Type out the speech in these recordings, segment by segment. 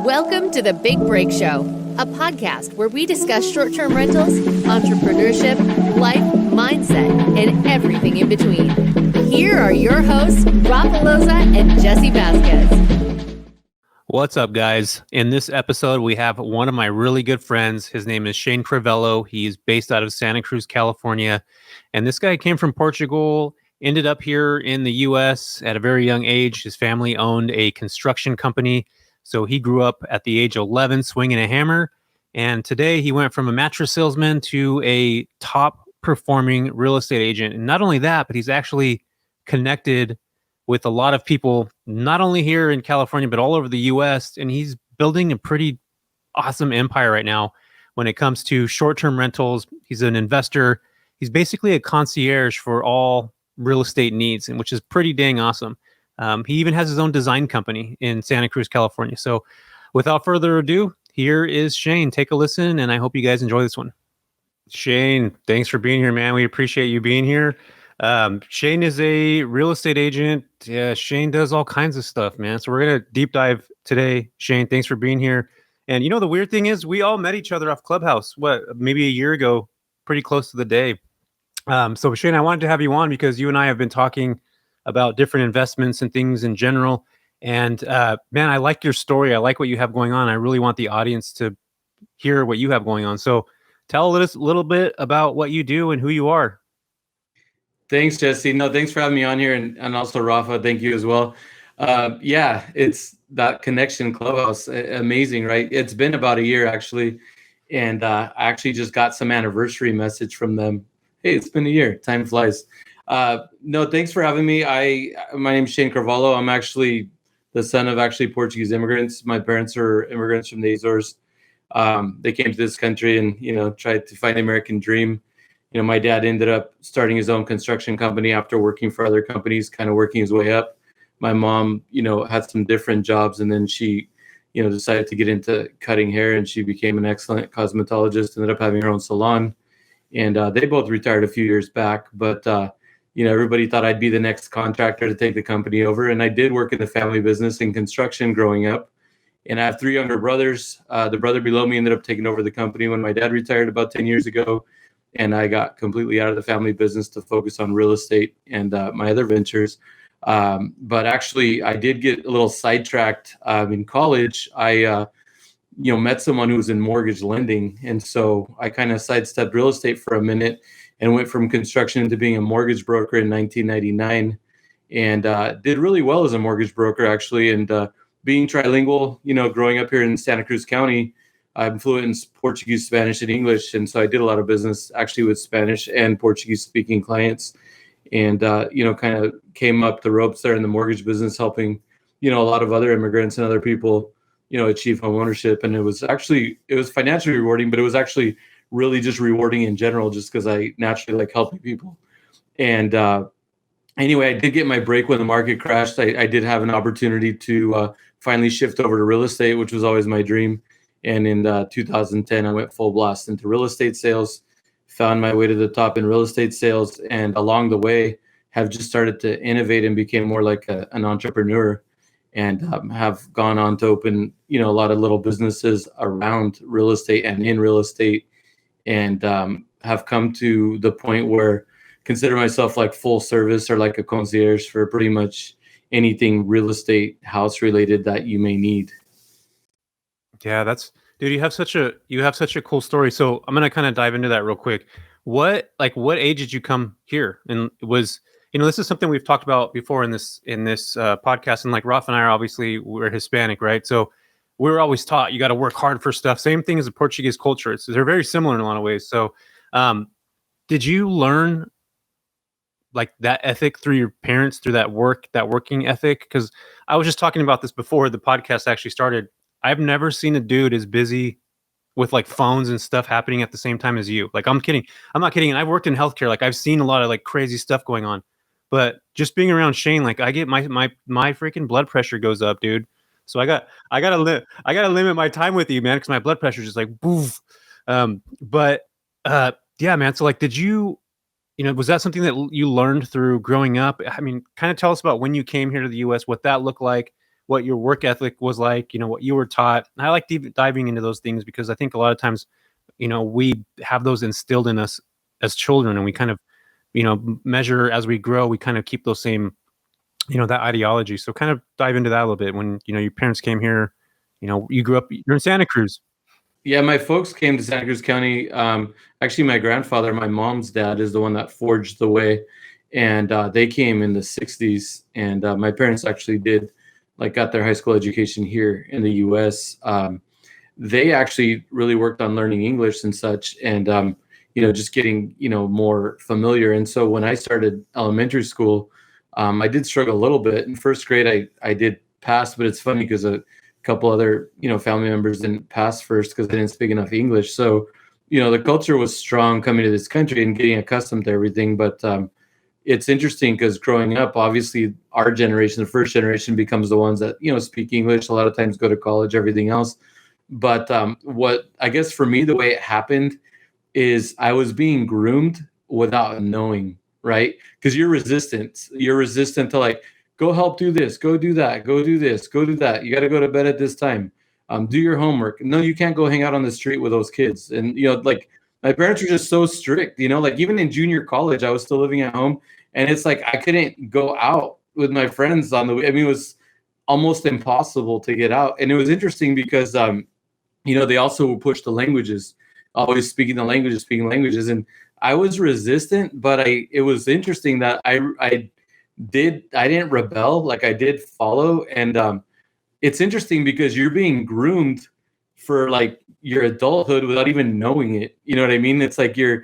Welcome to The Big Break Show, a podcast where we discuss short-term rentals, entrepreneurship, life, mindset, and everything in between. Here are your hosts, Rafa and Jesse Vasquez. What's up, guys? In this episode, we have one of my really good friends. His name is Shanne Carvalho. He's based out of Santa Cruz, California. And this guy came from Portugal, ended up here in the U.S. at a very young age. His family owned a construction company. So he grew up at the age of 11 swinging a hammer. And today he went from a mattress salesman to a top performing real estate agent. And not only that, but he's actually connected with a lot of people, not only here in California, but all over the US. And he's building a pretty awesome empire right now when it comes to short-term rentals. He's an investor. He's basically a concierge for all real estate needs, and which is pretty dang awesome. He even has his own design company in Santa Cruz, California. So without further ado, here is Shanne. Take a listen, and I hope you guys enjoy this one. Shanne, thanks for being here, man. We appreciate you being here. Shanne is a real estate agent. Yeah, Shanne does all kinds of stuff, man. So we're going to deep dive today. Shanne, thanks for being here. And you know, the weird thing is we all met each other off Clubhouse, maybe a year ago, pretty close to the day. So Shanne, I wanted to have you on because you and I have been talking about different investments and things in general. And man, I like your story. I like what you have going on. I really want the audience to hear what you have going on. So tell us a little bit about what you do and who you are. Thanks, Jesse. No, thanks for having me on here. And also Rafa, thank you as well. Yeah, it's that connection Clubhouse. Amazing, right? It's been about a year actually. And I actually just got some anniversary message from them. Hey, it's been a year. Time flies. No, thanks for having me. My name is Shanne Carvalho. I'm actually the son of Portuguese immigrants. My parents are immigrants from the Azores. They came to this country and, tried to find the American dream. My dad ended up starting his own construction company after working for other companies, kind of working his way up. My mom, had some different jobs, and then she, decided to get into cutting hair, and she became an excellent cosmetologist, ended up having her own salon. And they both retired a few years back, but everybody thought I'd be the next contractor to take the company over. And I did work in the family business in construction growing up. And I have three younger brothers. The brother below me ended up taking over the company when my dad retired about 10 years ago. And I got completely out of the family business to focus on real estate and my other ventures. But actually, I did get a little sidetracked. In college, I met someone who was in mortgage lending. And so I kind of sidestepped real estate for a minute and went from construction into being a mortgage broker in 1999, and did really well as a mortgage broker, actually. And being trilingual, growing up here in Santa Cruz County, I'm fluent in Portuguese, Spanish, and English. And so I did a lot of business actually with Spanish and Portuguese speaking clients, and, kind of came up the ropes there in the mortgage business, helping, a lot of other immigrants and other people, achieve home ownership. And it was financially rewarding, but it was actually really just rewarding in general, just because I naturally like helping people. And anyway, I did get my break when the market crashed. I did have an opportunity to finally shift over to real estate, which was always my dream. And in 2010, I went full blast into real estate sales, found my way to the top in real estate sales, and along the way have just started to innovate and became more like an entrepreneur, and have gone on to open, a lot of little businesses around real estate and in real estate, and have come to the point where consider myself like full service or like a concierge for pretty much anything real estate house related that you may need. Yeah, dude, you have such a cool story. So I'm going to kind of dive into that real quick. What age did you come here? And it was, this is something we've talked about before in this podcast. And like Rafa and I we're Hispanic, right? So we were always taught you got to work hard for stuff. Same thing as the Portuguese culture. They're very similar in a lot of ways. So did you learn like that ethic through your parents, through that working ethic? Because I was just talking about this before the podcast actually started. I've never seen a dude as busy with like phones and stuff happening at the same time as you. Like, I'm kidding. I'm not kidding. And I've worked in healthcare. Like, I've seen a lot of like crazy stuff going on. But just being around Shanne, like I get my freaking blood pressure goes up, dude. So I gotta limit my time with you, man, because my blood pressure is just like boof. Yeah, man. So like, did you was that something that you learned through growing up? I mean, kind of tell us about when you came here to the US, what that looked like, what your work ethic was like, what you were taught. I like diving into those things because I think a lot of times, we have those instilled in us as children, and we kind of, measure as we grow, we kind of keep those same, that ideology. So kind of dive into that a little bit. When, your parents came here, you grew up, you're in Santa Cruz. Yeah, my folks came to Santa Cruz County. Actually, my grandfather, my mom's dad, is the one that forged the way, and they came in the '60s. And my parents actually got their high school education here in the U.S. They actually really worked on learning English and such, and just getting more familiar. And so when I started elementary school, I did struggle a little bit. In first grade, I did pass, but it's funny because couple other family members didn't pass first because they didn't speak enough English. So the culture was strong coming to this country and getting accustomed to everything. But it's interesting because growing up, obviously our generation, the first generation, becomes the ones that speak English, a lot of times go to college, everything else. But what I guess for me, the way it happened is I was being groomed without knowing, right? Because you're resistant to like, go help do this, go do that, go do this, go do that. You got to go to bed at this time. Do your homework. No, you can't go hang out on the street with those kids. And, like my parents were just so strict, like even in junior college, I was still living at home. And it's like, I couldn't go out with my friends on the way. I mean, it was almost impossible to get out. And it was interesting because, they also push the languages, always speaking languages. And I was resistant, but it was interesting that I didn't rebel, like I did follow. And it's interesting because you're being groomed for like your adulthood without even knowing it. You know what I mean? It's like you're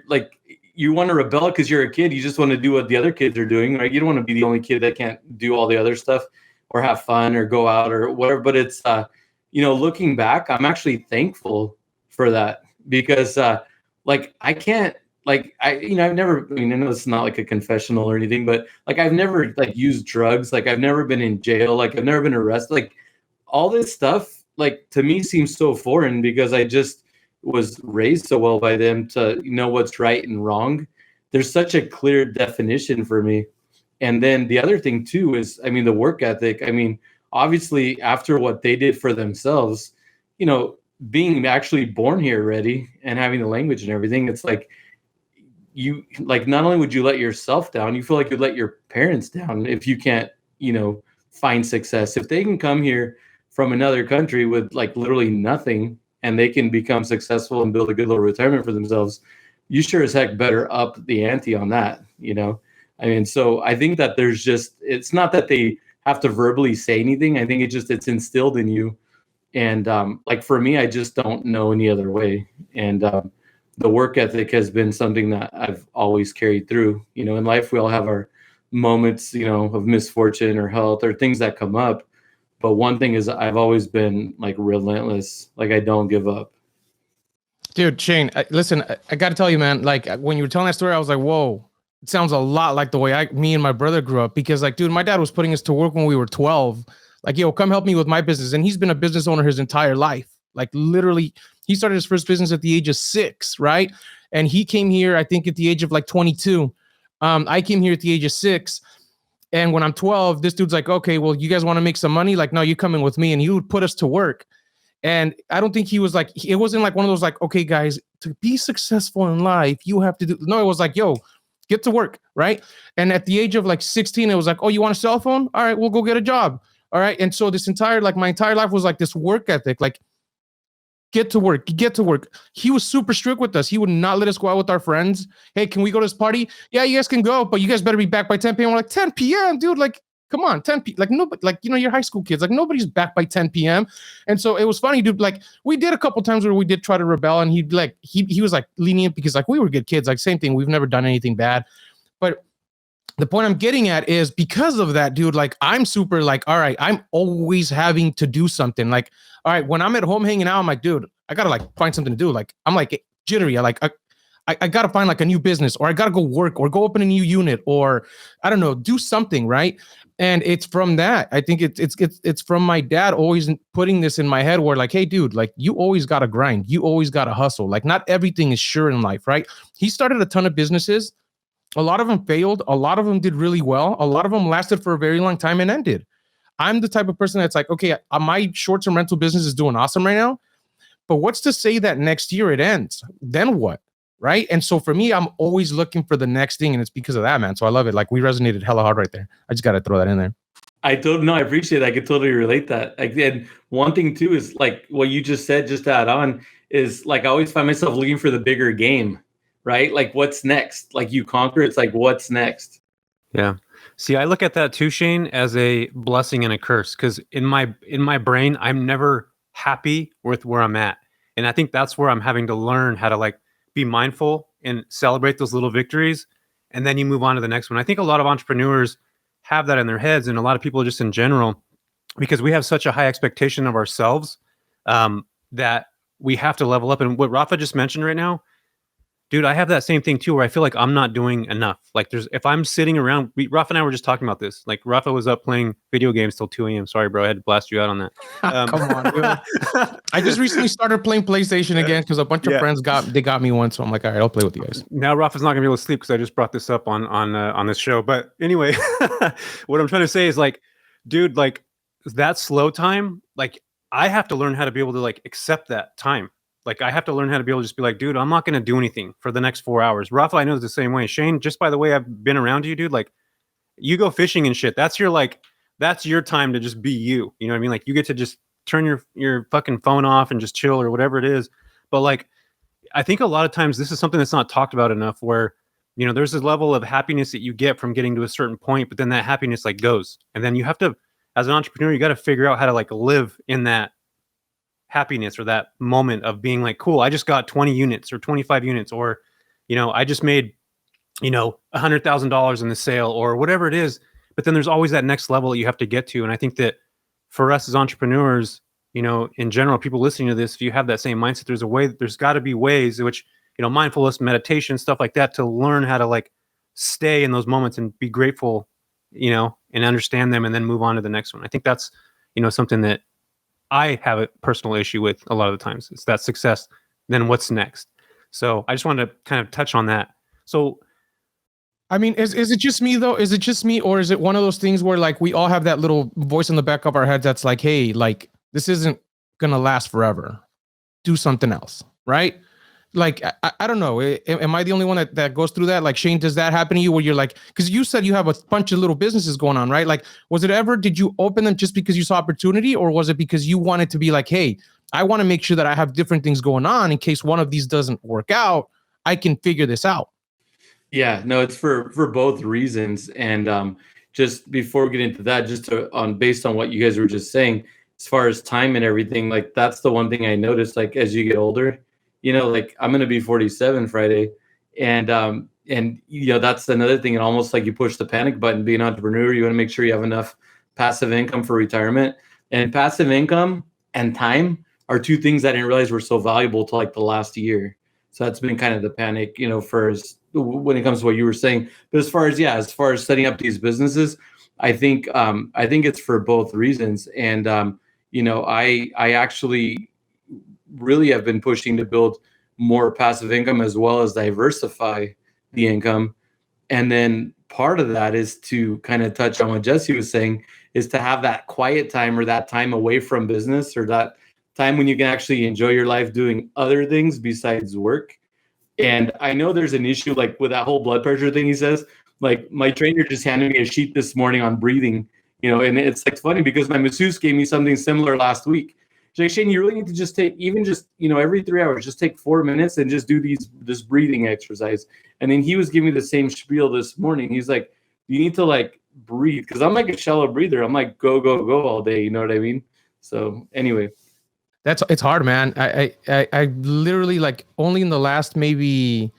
like, you want to rebel because you're a kid. You just want to do what the other kids are doing, right? You don't want to be the only kid that can't do all the other stuff or have fun or go out or whatever. But it's looking back, I'm actually thankful for that because like I can't, like I've never, I know it's not like a confessional or anything, but like I've never like used drugs, like I've never been in jail, like I've never been arrested, like all this stuff, like to me seems so foreign because I just was raised so well by them to know what's right and wrong. There's such a clear definition for me. And then the other thing too is, the work ethic. Obviously after what they did for themselves, being actually born here already and having the language and everything, it's like, you like not only would you let yourself down, you feel like you'd let your parents down if you can't, find success. If they can come here from another country with like literally nothing and they can become successful and build a good little retirement for themselves, you sure as heck better up the ante on that, so I think that it's not that they have to verbally say anything. I think it's instilled in you. And like for me, I just don't know any other way. And the work ethic has been something that I've always carried through. In life, we all have our moments, of misfortune or health or things that come up. But one thing is I've always been like relentless. Like I don't give up. Dude, Shane, listen, I got to tell you, man, like when you were telling that story, I was like, whoa, it sounds a lot like the way me and my brother grew up. Because like, dude, my dad was putting us to work when we were 12. Like, yo, come help me with my business. And he's been a business owner his entire life. Like literally, he started his first business at the age of 6, right? And he came here, I think, at the age of like 22. I came here at the age of 6. And when I'm 12, this dude's like, okay, well, you guys want to make some money? Like, no, you come in with me. And he would put us to work. And I don't think he was like, it wasn't like one of those like, okay, guys, to be successful in life, you have to do. No, it was like, yo, get to work, right? And at the age of like 16, it was like, oh, you want a cell phone? All right, we'll go get a job. All right. And so my entire life was like this work ethic, like, get to work. He was super strict with us. He would not let us go out with our friends. Hey, can we go to this party? Yeah, you guys can go, but you guys better be back by 10 p.m. We're like, 10 p.m., dude, like, come on, 10 p.m. Like, nobody, like, you're high school kids. Like, nobody's back by 10 p.m. And so it was funny, dude. Like, we did a couple times where we did try to rebel, and he was like lenient because like we were good kids. Like, same thing. We've never done anything bad. But the point I'm getting at is because of that, dude, like I'm super like, all right, I'm always having to do something. Like, all right, when I'm at home hanging out, I'm like, dude, I gotta like find something to do. Like, I'm like jittery. I got to find like a new business, or I got to go work or go open a new unit, or I don't know, do something, right? And it's from that. I think it's from my dad always putting this in my head where like, hey, dude, like you always got to grind. You always got to hustle. Like not everything is sure in life, right? He started a ton of businesses. A lot of them failed. A lot of them did really well. A lot of them lasted for a very long time and ended. I'm the type of person that's like, okay, my short-term rental business is doing awesome right now, but what's to say that next year it ends? Then what? Right. And so for me, I'm always looking for the next thing. And it's because of that, man. So I love it. Like we resonated hella hard right there. I just got to throw that in there. I appreciate it. I could totally relate that. And one thing too is like what you just said, just to add on, is like I always find myself looking for the bigger game, right? Like what's next? Like you conquer, it's like what's next? Yeah. See, I look at that too, Shane, as a blessing and a curse, because in my brain, I'm never happy with where I'm at. And I think that's where I'm having to learn how to like be mindful and celebrate those little victories. And then you move on to the next one. I think a lot of entrepreneurs have that in their heads, and a lot of people just in general, because we have such a high expectation of ourselves that we have to level up. And what Rafa just mentioned right now, dude, I have that same thing too, where I feel like I'm not doing enough. Like if I'm sitting around, Rafa and I were just talking about this. Like Rafa was up playing video games till 2 a.m. Sorry, bro. I had to blast you out on that. Come on, dude. I just recently started playing PlayStation again because a bunch of friends got me one. So I'm like, all right, I'll play with you guys. Now Rafa's not gonna be able to sleep because I just brought this up on this show. But anyway, what I'm trying to say is like, dude, like that slow time, like I have to learn how to be able to like accept that time. Like I have to learn how to be able to just be like, dude, I'm not going to do anything for the next 4 hours. Rafa, I know it's the same way. Shane, just by the way I've been around you, dude, like you go fishing and shit. That's your time to just be you. You know what I mean? Like you get to just turn your fucking phone off and just chill or whatever it is. But like, I think a lot of times this is something that's not talked about enough where, you know, there's this level of happiness that you get from getting to a certain point, but then that happiness like goes. And then you have to, as an entrepreneur, you got to figure out how to like live in that happiness or that moment of being like, cool, I just got 20 units or 25 units, or, you know, I just made, you know, $100,000 in the sale or whatever it is. But then there's always that next level that you have to get to. And I think that for us as entrepreneurs, you know, in general, people listening to this, if you have that same mindset, there's got to be ways in which, you know, mindfulness, meditation, stuff like that, to learn how to like stay in those moments and be grateful, you know, and understand them and then move on to the next one. I think that's, you know, something that I have a personal issue with a lot of the times. It's that success, then what's next? So I just wanted to kind of touch on that. So, I mean, is it just me though? Is it just me, or is it one of those things where like we all have that little voice in the back of our heads that's like, hey, like this isn't gonna last forever. Do something else, right? Like, I don't know. Am I the only one that goes through that? Like, Shane, does that happen to you where you're like, because you said you have a bunch of little businesses going on, right? Like, did you open them just because you saw opportunity, or was it because you wanted to be like, hey, I want to make sure that I have different things going on in case one of these doesn't work out, I can figure this out? Yeah, no, it's for both reasons. And just before we get into that, just based on what you guys were just saying, as far as time and everything, like that's the one thing I noticed, like as you get older, you know, like I'm going to be 47 Friday. And you know, that's another thing. And almost like you push the panic button, being an entrepreneur, you want to make sure you have enough passive income for retirement. And passive income and time are two things I didn't realize were so valuable to like the last year. So that's been kind of the panic, you know, when it comes to what you were saying. But as far as setting up these businesses, I think it's for both reasons. And you know, I actually really have been pushing to build more passive income as well as diversify the income. And then part of that is to kind of touch on what Jesse was saying, is to have that quiet time or that time away from business, or that time when you can actually enjoy your life doing other things besides work. And I know there's an issue like with that whole blood pressure thing. He says, like, my trainer just handed me a sheet this morning on breathing, you know, and it's like funny because my masseuse gave me something similar last week. She's like, Shane, you really need to just take, even just, you know, every 3 hours, just take 4 minutes and just do this breathing exercise. And then he was giving me the same spiel this morning. He's like, you need to like breathe, because I'm like a shallow breather. I'm like go all day. You know what I mean? So anyway. It's hard, man. I literally, like, only in the last maybe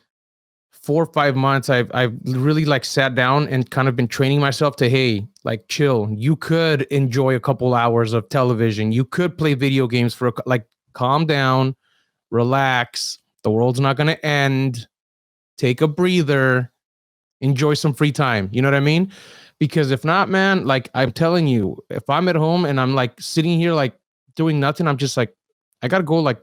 4 or 5 months, I've really like sat down and kind of been training myself to, hey, like, chill. You could enjoy a couple hours of television. You could play video games like, calm down, relax. The world's not going to end. take a breather, enjoy some free time. You know what I mean? Because if not, man, like I'm telling you, if I'm at home and I'm like sitting here like doing nothing, I'm just like, I gotta go like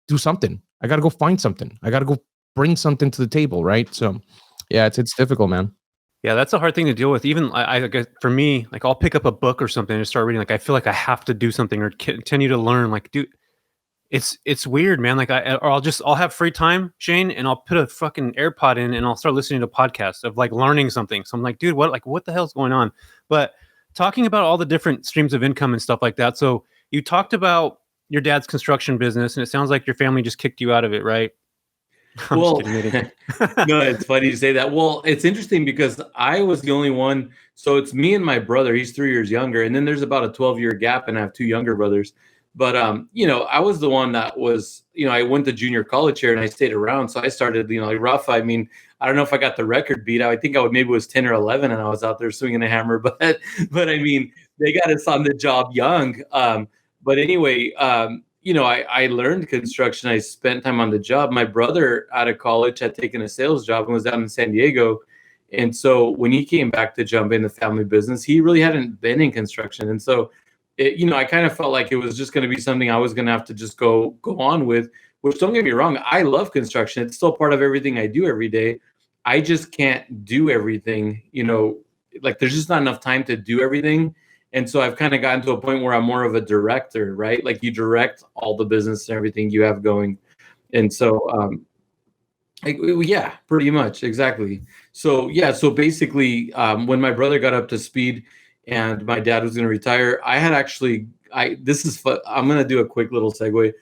do something. I gotta go find something. I gotta go bring something to the table, right? So yeah, it's difficult, man. Yeah, that's a hard thing to deal with. Even I guess for me, like I'll pick up a book or something and start reading. Like I feel like I have to do something or continue to learn. Like, dude, it's weird, man. Like I'll have free time, Shane, and I'll put a fucking AirPod in and I'll start listening to podcasts of like learning something. So I'm like, dude, what the hell's going on? But talking about all the different streams of income and stuff like that. So you talked about your dad's construction business, and it sounds like your family just kicked you out of it, right? Well, no, it's funny you say that. Well, it's interesting because I was the only one. So it's me and my brother. He's 3 years younger, and then there's about a 12-year gap, and I have 2 younger brothers. But I was the one that was, I went to junior college here, and I stayed around. So I started, like Rafa. I mean, I don't know if I got the record beat. I think maybe it was 10 or 11, and I was out there swinging a hammer. But I mean, they got us on the job young. But anyway, I learned construction. I spent time on the job. My brother out of college had taken a sales job and was down in San Diego. And so when he came back to jump in the family business, he really hadn't been in construction. And so, I kind of felt like it was just going to be something I was going to have to just go on with, which don't get me wrong. I love construction. It's still part of everything I do every day. I just can't do everything, like there's just not enough time to do everything. And so I've kind of gotten to a point where I'm more of a director, right? Like you direct all the business and everything you have going. And so, yeah, pretty much. Exactly. So, yeah. So basically, when my brother got up to speed and my dad was going to retire, I had actually, this is fun. I'm going to do a quick little segue.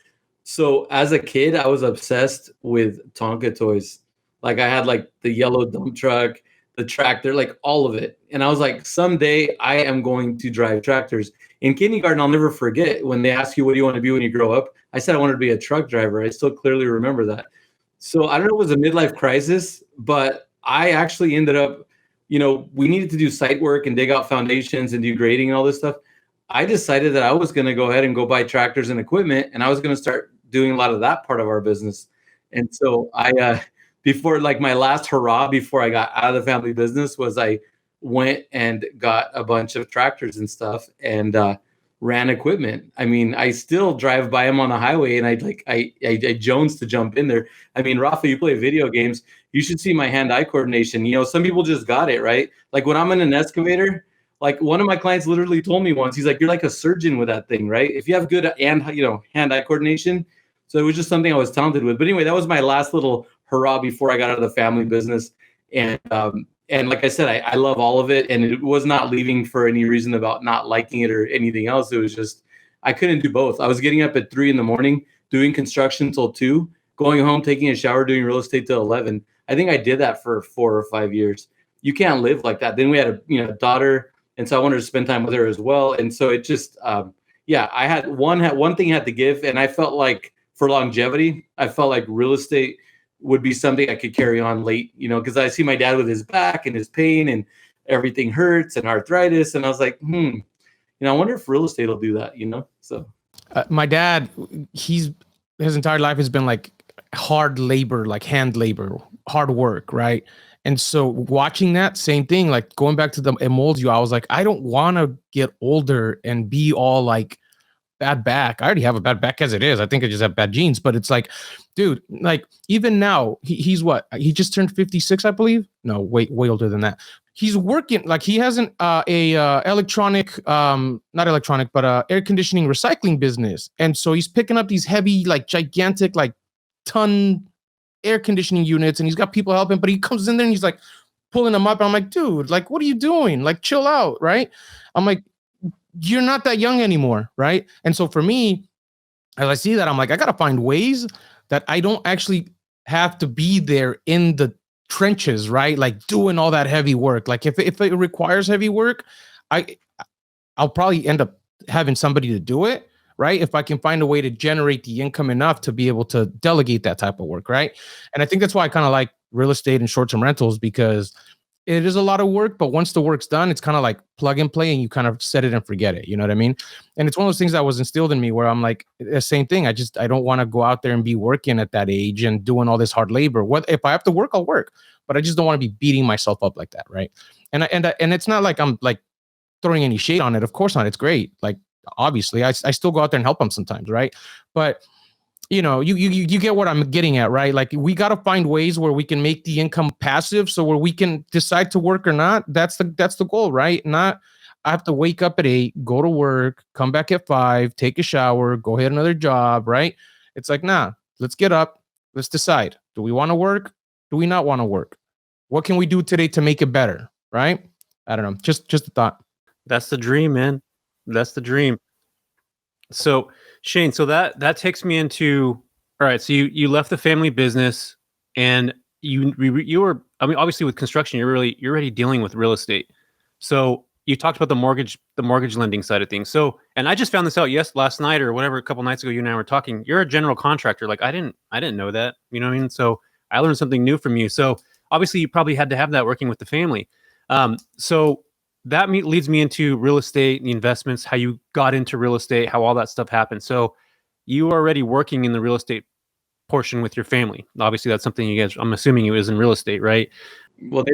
So as a kid, I was obsessed with Tonka toys. Like I had like the yellow dump truck, the tractor, like all of it. And I was like, someday I am going to drive tractors. In kindergarten, I'll never forget when they ask you, what do you want to be when you grow up? I said I wanted to be a truck driver. I still clearly remember that. So I don't know if it was a midlife crisis, but I actually ended up, we needed to do site work and dig out foundations and do grading and all this stuff. I decided that I was going to go ahead and go buy tractors and equipment, and I was going to start doing a lot of that part of our business. And so before, like my last hurrah before I got out of the family business was I went and got a bunch of tractors and stuff and ran equipment. I mean, I still drive by them on the highway and I Jones to jump in there. I mean, Rafa, you play video games. You should see my hand-eye coordination. Some people just got it, right? Like when I'm in an excavator, like one of my clients literally told me once, he's like, you're like a surgeon with that thing, right? If you have good hand-eye coordination. So it was just something I was talented with. But anyway, that was my last little hurrah before I got out of the family business. And like I said, I love all of it. And it was not leaving for any reason about not liking it or anything else. It was just, I couldn't do both. I was getting up at 3 a.m, doing construction till 2, going home, taking a shower, doing real estate till 11. I think I did that for 4 or 5 years. You can't live like that. Then we had a daughter. And so I wanted to spend time with her as well. And so it just, I had one thing had to give. And I felt like for longevity, I felt like real estate would be something I could carry on late, because I see my dad with his back and his pain and everything hurts and arthritis. And I was like, I wonder if real estate will do that, So my dad, his entire life has been like hard labor, like hand labor, hard work, right? And so watching that same thing, like going back to it molds you, I was like, I don't want to get older and be all like bad back. I already have a bad back as it is. I think I just have bad genes, but it's like, dude, like even now he's what? He just turned 56, I believe. No, way older than that. He's working, like he has an electronic, not electronic, but air conditioning recycling business. And so he's picking up these heavy, like gigantic, like ton air conditioning units, and he's got people helping, but he comes in there and he's like pulling them up. And I'm like, dude, like, what are you doing? Like, chill out, right? I'm like, you're not that young anymore, right? And so for me, as I see that, I'm like, I gotta find ways that I don't actually have to be there in the trenches, right? Like doing all that heavy work. Like if it requires heavy work, I'll probably end up having somebody to do it, right? If I can find a way to generate the income enough to be able to delegate that type of work, right? And I think that's why I kind of like real estate and short-term rentals, because it is a lot of work, but once the work's done, it's kind of like plug and play and you kind of set it and forget it. You know what I mean? And it's one of those things that was instilled in me where I'm like, the same thing. I don't want to go out there and be working at that age and doing all this hard labor. What if I have to work, I'll work, but I just don't want to be beating myself up like that. Right. And it's not like I'm like throwing any shade on it. Of course not. It's great. Like, obviously I still go out there and help them sometimes. Right. But you know, you get what I'm getting at, right? Like, we got to find ways where we can make the income passive, so where we can decide to work or not. That's the goal, right? Not I have to wake up at 8, go to work, come back at 5, take a shower, go hit another job, right? It's like, nah, let's get up, let's decide. Do we want to work? Do we not want to work? What can we do today to make it better, right? I don't know, just a thought. That's the dream, man. That's the dream. So Shane, so that takes me into, all right. So you left the family business, and you were, I mean, obviously with construction, you're already dealing with real estate. So you talked about the mortgage lending side of things. So, and I just found this out last night or whatever, a couple nights ago, you and I were talking. You're a general contractor. Like, I didn't know that. You know what I mean? So I learned something new from you. So obviously you probably had to have that working with the family. So that leads me into real estate and the investments, how you got into real estate, how all that stuff happened. So you were already working in the real estate portion with your family. Obviously, that's something you guys, I'm assuming it was in real estate, right? Well, they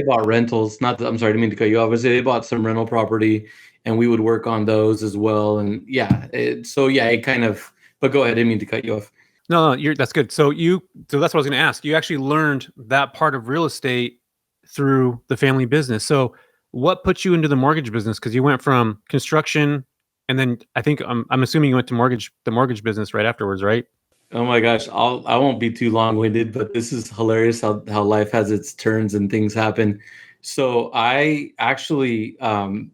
bought rentals. Not that, I'm sorry, I didn't mean to cut you off. They bought some rental property, and we would work on those as well. And yeah, it kind of. But go ahead. I didn't mean to cut you off. No, that's good. So that's what I was going to ask. You actually learned that part of real estate through the family business. So what put you into the mortgage business? Because you went from construction, and then I think I'm assuming you went to the mortgage business right afterwards, right? Oh my gosh, I won't be too long-winded, but this is hilarious how life has its turns and things happen. So I actually I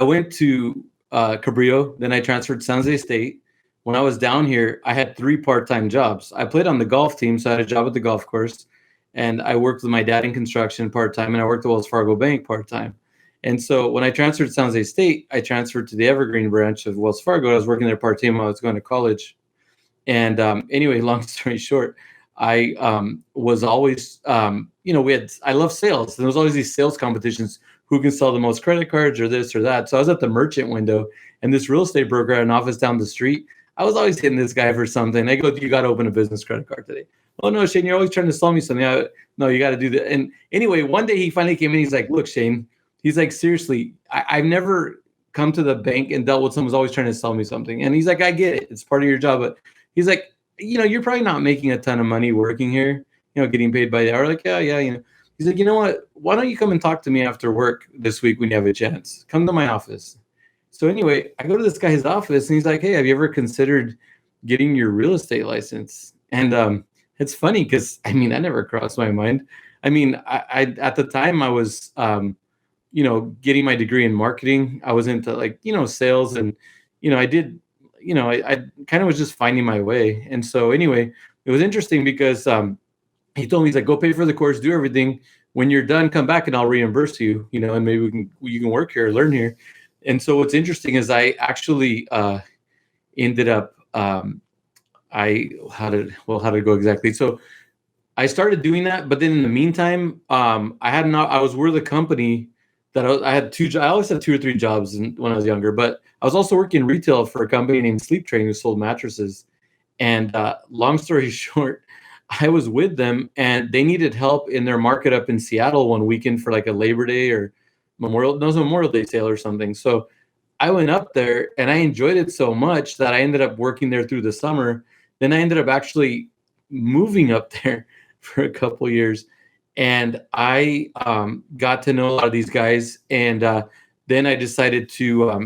went to Cabrillo, then I transferred to San Jose State. When I was down here, I had 3 part-time jobs. I played on the golf team, so I had a job at the golf course, and I worked with my dad in construction part-time, and I worked at Wells Fargo Bank part-time. And so when I transferred to San Jose State, I transferred to the Evergreen branch of Wells Fargo. I was working there part-time while I was going to college. And anyway, long story short, I was always, I love sales. And there was always these sales competitions. Who can sell the most credit cards or this or that? So I was at the merchant window, and this real estate broker had an office down the street. I was always hitting this guy for something. I go, you got to open a business credit card today. Oh, no, Shane, you're always trying to sell me something. No, you got to do that. And anyway, one day he finally came in. He's like, look, Shane, he's like, seriously, I've never come to the bank and dealt with someone who's always trying to sell me something. And he's like, I get it. It's part of your job. But he's like, you're probably not making a ton of money working here, getting paid by the hour. Like, yeah. He's like, you know what? Why don't you come and talk to me after work this week when you have a chance? Come to my office. So anyway, I go to this guy's office, and he's like, hey, have you ever considered getting your real estate license? And it's funny because, I never crossed my mind. I at the time I was, getting my degree in marketing. I was into sales, and, I did, I kind of was just finding my way. And so anyway, it was interesting because he told me, he's like, go pay for the course, do everything. When you're done, come back and I'll reimburse you, and maybe you can work here, learn here. And so what's interesting is I actually ended up, how did it go exactly? So I started doing that, but then in the meantime, I was with a company that I had I always had 2 or 3 jobs when I was younger, but I was also working retail for a company named Sleep Train who sold mattresses. And long story short, I was with them, and they needed help in their market up in Seattle one weekend for like a Labor Day or Memorial Day sale or something. So I went up there, and I enjoyed it so much that I ended up working there through the summer. Then I ended up actually moving up there for a couple years, and I got to know a lot of these guys. And then I decided to, I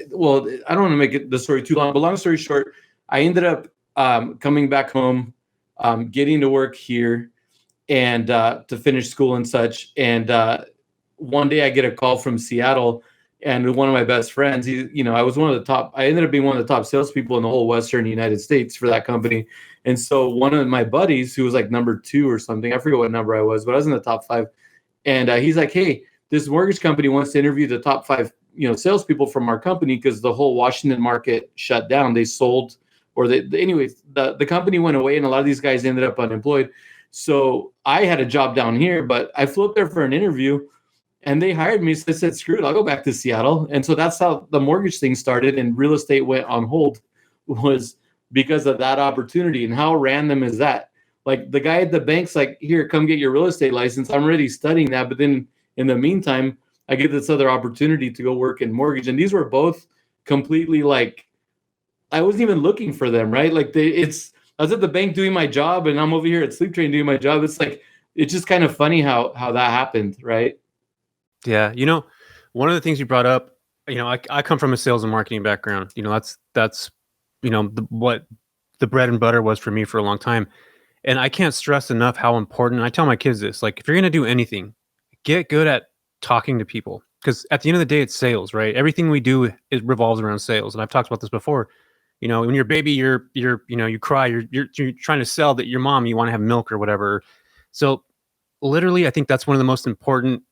don't want to make the story too long, but long story short, I ended up coming back home, getting to work here, and to finish school and such. And one day I get a call from Seattle, and one of my best friends, I ended up being one of the top salespeople in the whole Western United States for that company. And so one of my buddies, who was like number 2 or something, I forget what number I was, but I was in the top 5. And he's like, hey, this mortgage company wants to interview the top 5, salespeople from our company, because the whole Washington market shut down. They sold, the company went away, and a lot of these guys ended up unemployed. So I had a job down here, but I flew up there for an interview and they hired me. So I said, screw it, I'll go back to Seattle. And so that's how the mortgage thing started and real estate went on hold, was because of that opportunity. And how random is that? Like the guy at the bank's like, here, come get your real estate license. I'm already studying that. But then in the meantime, I get this other opportunity to go work in mortgage. And these were both completely like, I wasn't even looking for them, right? Like I was at the bank doing my job and I'm over here at Sleep Train doing my job. It's like, it's just kind of funny how that happened, right? Yeah. One of the things you brought up, I come from a sales and marketing background. That's what the bread and butter was for me for a long time. And I can't stress enough how important, I tell my kids this, like, if you're going to do anything, get good at talking to people. Because at the end of the day, it's sales, right? Everything we do, it revolves around sales. And I've talked about this before. When you're a baby, you cry, you're trying to sell that your mom, you want to have milk or whatever. So literally, I think that's one of the most important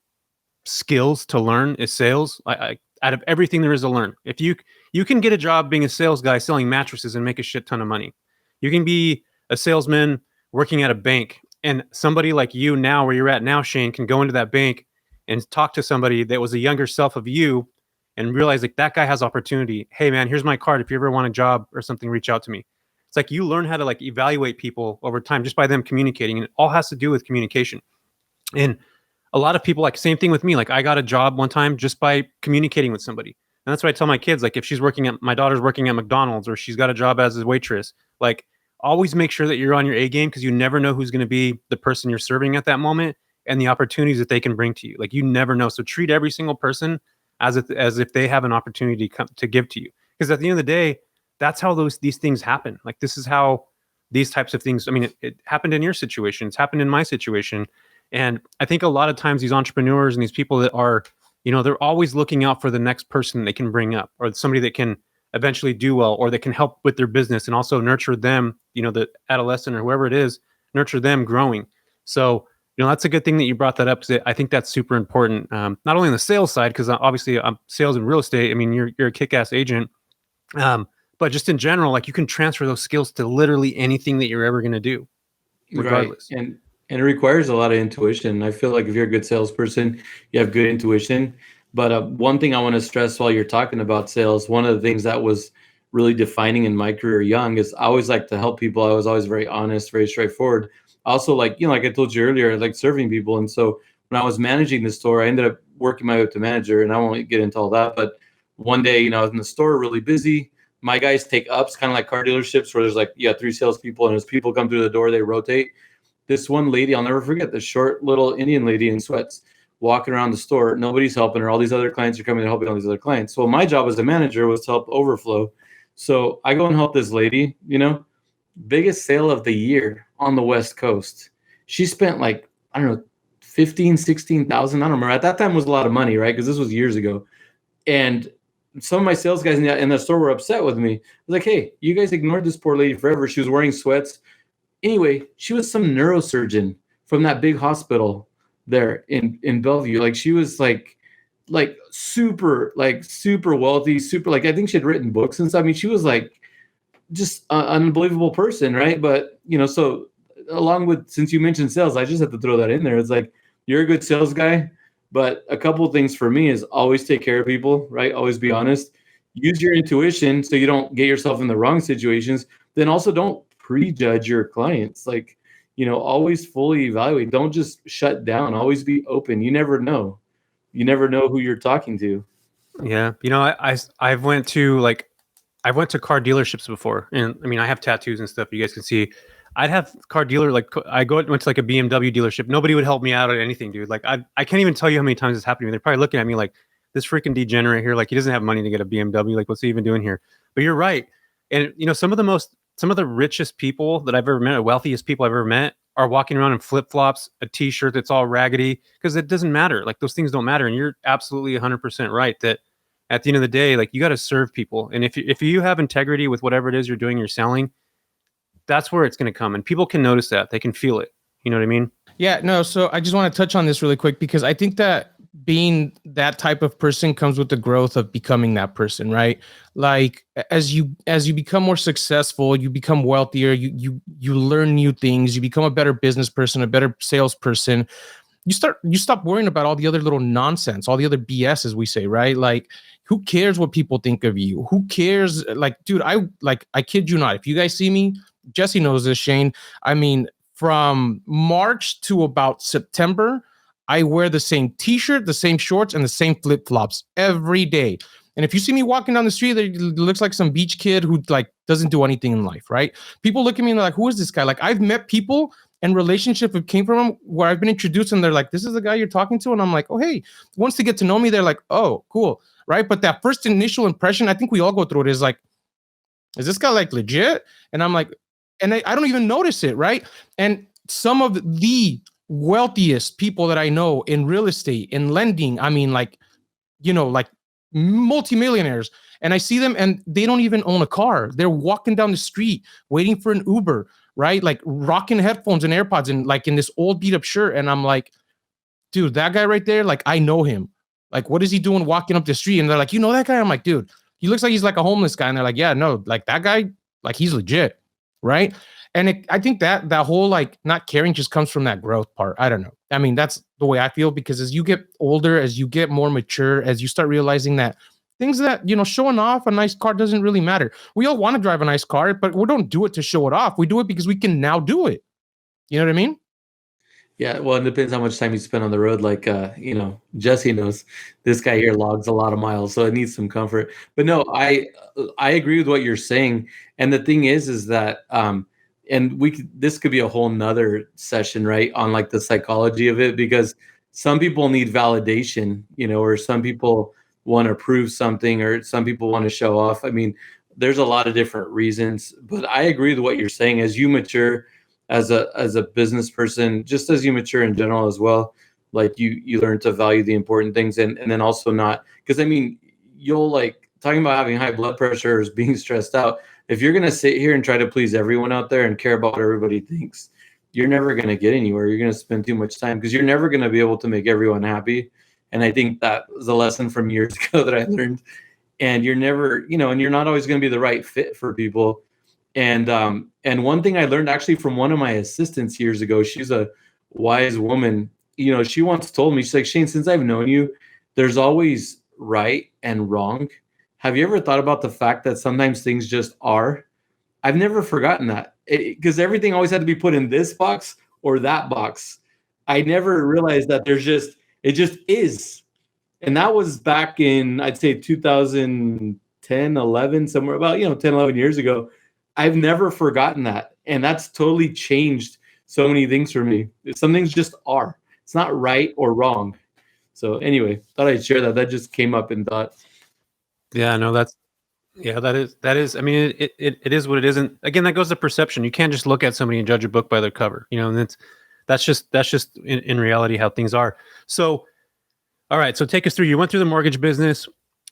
skills to learn is sales. Out of everything there is to learn, if you can get a job being a sales guy selling mattresses and make a shit ton of money. You can be a salesman working at a bank, and somebody like you now, where you're at now, Shane, can go into that bank and talk to somebody that was a younger self of you and realize like that guy has opportunity. Hey man, here's my card. If you ever want a job or something, reach out to me. It's like you learn how to like evaluate people over time just by them communicating, and it all has to do with communication. And a lot of people, like, same thing with me. Like, I got a job one time just by communicating with somebody. And that's what I tell my kids. Like, if my daughter's working at McDonald's or she's got a job as a waitress, like, always make sure that you're on your A game, because you never know who's going to be the person you're serving at that moment and the opportunities that they can bring to you. Like, you never know. So treat every single person as if they have an opportunity to give to you. Because at the end of the day, that's how these things happen. Like, this is how these types of things, I mean, it happened in your situation. It's happened in my situation. And I think a lot of times these entrepreneurs and these people that are, they're always looking out for the next person they can bring up, or somebody that can eventually do well, or that can help with their business and also nurture them, the adolescent or whoever it is, nurture them growing. So, that's a good thing that you brought that up, because I think that's super important. Not only on the sales side, because obviously I'm sales and real estate. I mean, you're a kick-ass agent. But just in general, like, you can transfer those skills to literally anything that you're ever going to do, regardless. Right. And it requires a lot of intuition. I feel like if you're a good salesperson, you have good intuition. But one thing I want to stress while you're talking about sales, one of the things that was really defining in my career young is I always like to help people. I was always very honest, very straightforward. Also, like I told you earlier, I like serving people. And so when I was managing the store, I ended up working my way up to manager, and I won't get into all that. But one day, I was in the store really busy. My guys take ups, kind of like car dealerships, where there's like, 3 salespeople, and as people come through the door, they rotate. This one lady, I'll never forget, the short little Indian lady in sweats walking around the store. Nobody's helping her. All these other clients are coming and helping all these other clients. So my job as a manager was to help overflow. So I go and help this lady, biggest sale of the year on the West Coast. She spent like, I don't know, 15, 16,000. I don't remember. At that time was a lot of money, right? Because this was years ago. And some of my sales guys in the store were upset with me. I was like, hey, you guys ignored this poor lady forever. She was wearing sweats. Anyway, she was some neurosurgeon from that big hospital there in Bellevue. Like, she was like super wealthy, super, like, I think she had written books and stuff. I mean, she was like just an unbelievable person, right? But, so along with, since you mentioned sales, I just have to throw that in there. It's like, you're a good sales guy, but a couple of things for me is always take care of people, right? Always be honest. Use your intuition so you don't get yourself in the wrong situations. Then also don't prejudge your clients. Like, always fully evaluate. Don't just shut down. Always be open. You never know. You never know who you're talking to. Yeah. I've went to car dealerships before, and I mean, I have tattoos and stuff you guys can see. I'd have car dealer, like, went to like a BMW dealership. Nobody would help me out on anything, dude. Like, I can't even tell you how many times it's happened to me. They're probably looking at me like, this freaking degenerate here, like, he doesn't have money to get a BMW. Like, what's he even doing here? But you're right. And some of the richest people that I've ever met, or wealthiest people I've ever met, are walking around in flip-flops, a t-shirt that's all raggedy, because it doesn't matter. Like, those things don't matter. And you're absolutely 100% right that at the end of the day, like, you got to serve people. And if you have integrity with whatever it is you're doing, you're selling, that's where it's going to come. And people can notice that. They can feel it. You know what I mean? Yeah, no. So I just want to touch on this really quick, because I think that being that type of person comes with the growth of becoming that person, right? Like as you become more successful, you become wealthier, you learn new things, you become a better business person, a better salesperson. You stop worrying about all the other little nonsense, all the other BS, as we say, right? Like, who cares what people think of you? Who cares? Like, dude, I kid you not. If you guys see me, Jesse knows this, Shane. I mean, from March to about September, I wear the same t-shirt, the same shorts, and the same flip-flops every day. And if you see me walking down the street, it looks like some beach kid who like doesn't do anything in life, right? People look at me and they're like, who is this guy? Like, I've met people and relationship that came from him where I've been introduced and they're like, this is the guy you're talking to? And I'm like, oh, hey, once they get to know me, they're like, oh, cool, right? But that first initial impression, I think we all go through it, is like, is this guy like legit? And I'm like, and I don't even notice it, right? And some of the wealthiest people that I know in real estate, in lending, I mean, like, you know, like multimillionaires, and I see them and they don't even own a car. They're walking down the street waiting for an Uber, right? Like rocking headphones and AirPods and like in this old beat up shirt. And I'm like, dude, that guy right there, like, I know him. Like, what is he doing walking up the street? And they're like, you know that guy? I'm like, dude, he looks like he's like a homeless guy. And they're like, yeah, no, like that guy, like he's legit, right? And I think that whole like not caring just comes from that growth part. I don't know. I mean, that's the way I feel, because as you get older, as you get more mature, as you start realizing that things that, you know, showing off a nice car doesn't really matter. We all want to drive a nice car, but we don't do it to show it off. We do it because we can now do it. You know what I mean? Yeah, well, it depends how much time you spend on the road. Like, you know, Jesse knows this guy here logs a lot of miles, so it needs some comfort. But no, I agree with what you're saying. And the thing is that, and this could be a whole nother session, right, on like the psychology of it, because some people need validation, you know, or some people want to prove something, or some people want to show off. I mean, there's a lot of different reasons, but I agree with what you're saying. As you mature as a business person, just as you mature in general as well, like you learn to value the important things, and then also not, because I mean, you'll like talking about having high blood pressure or being stressed out. If you're going to sit here and try to please everyone out there and care about what everybody thinks, you're never going to get anywhere. You're going to spend too much time because you're never going to be able to make everyone happy. And I think that was a lesson from years ago that I learned. And you're never, you know, and you're not always going to be the right fit for people. And one thing I learned actually from one of my assistants years ago, she's a wise woman. You know, she once told me, she's like, Shane, since I've known you, there's always right and wrong. Have you ever thought about the fact that sometimes things just are? I've never forgotten that, because everything always had to be put in this box or that box. I never realized that it just is. And that was back in, I'd say 2010, 11, somewhere about, 10, 11 years ago. I've never forgotten that. And that's totally changed so many things for me. Some things just are. It's not right or wrong. So anyway, thought I'd share that. That just came up in thought. Yeah, no, that is. I mean, it is what it isn't. Again, that goes to perception. You can't just look at somebody and judge a book by their cover, and that's just in reality how things are. So, all right. So take us through. You went through the mortgage business,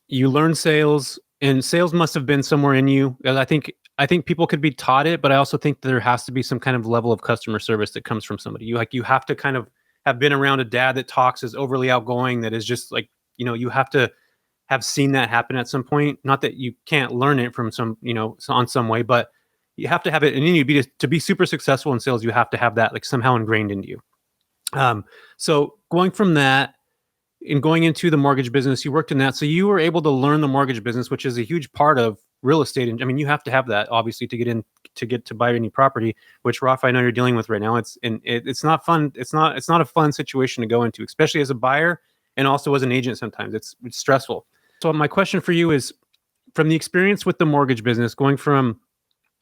you learned sales, and sales must have been somewhere in you. I think people could be taught it, but I also think there has to be some kind of level of customer service that comes from somebody. You have to kind of have been around a dad that talks, is overly outgoing, that is just like, you have to have seen that happen at some point. Not that you can't learn it from some, on some way, but you have to have it. And then to be super successful in sales, you have to have that like somehow ingrained into you. So going from that and going into the mortgage business, you worked in that. So you were able to learn the mortgage business, which is a huge part of real estate. And I mean, you have to have that obviously to get to buy any property, which Rafa, I know you're dealing with right now. It's not fun. It's not a fun situation to go into, especially as a buyer and also as an agent. Sometimes it's stressful. So my question for you is, from the experience with the mortgage business, going from,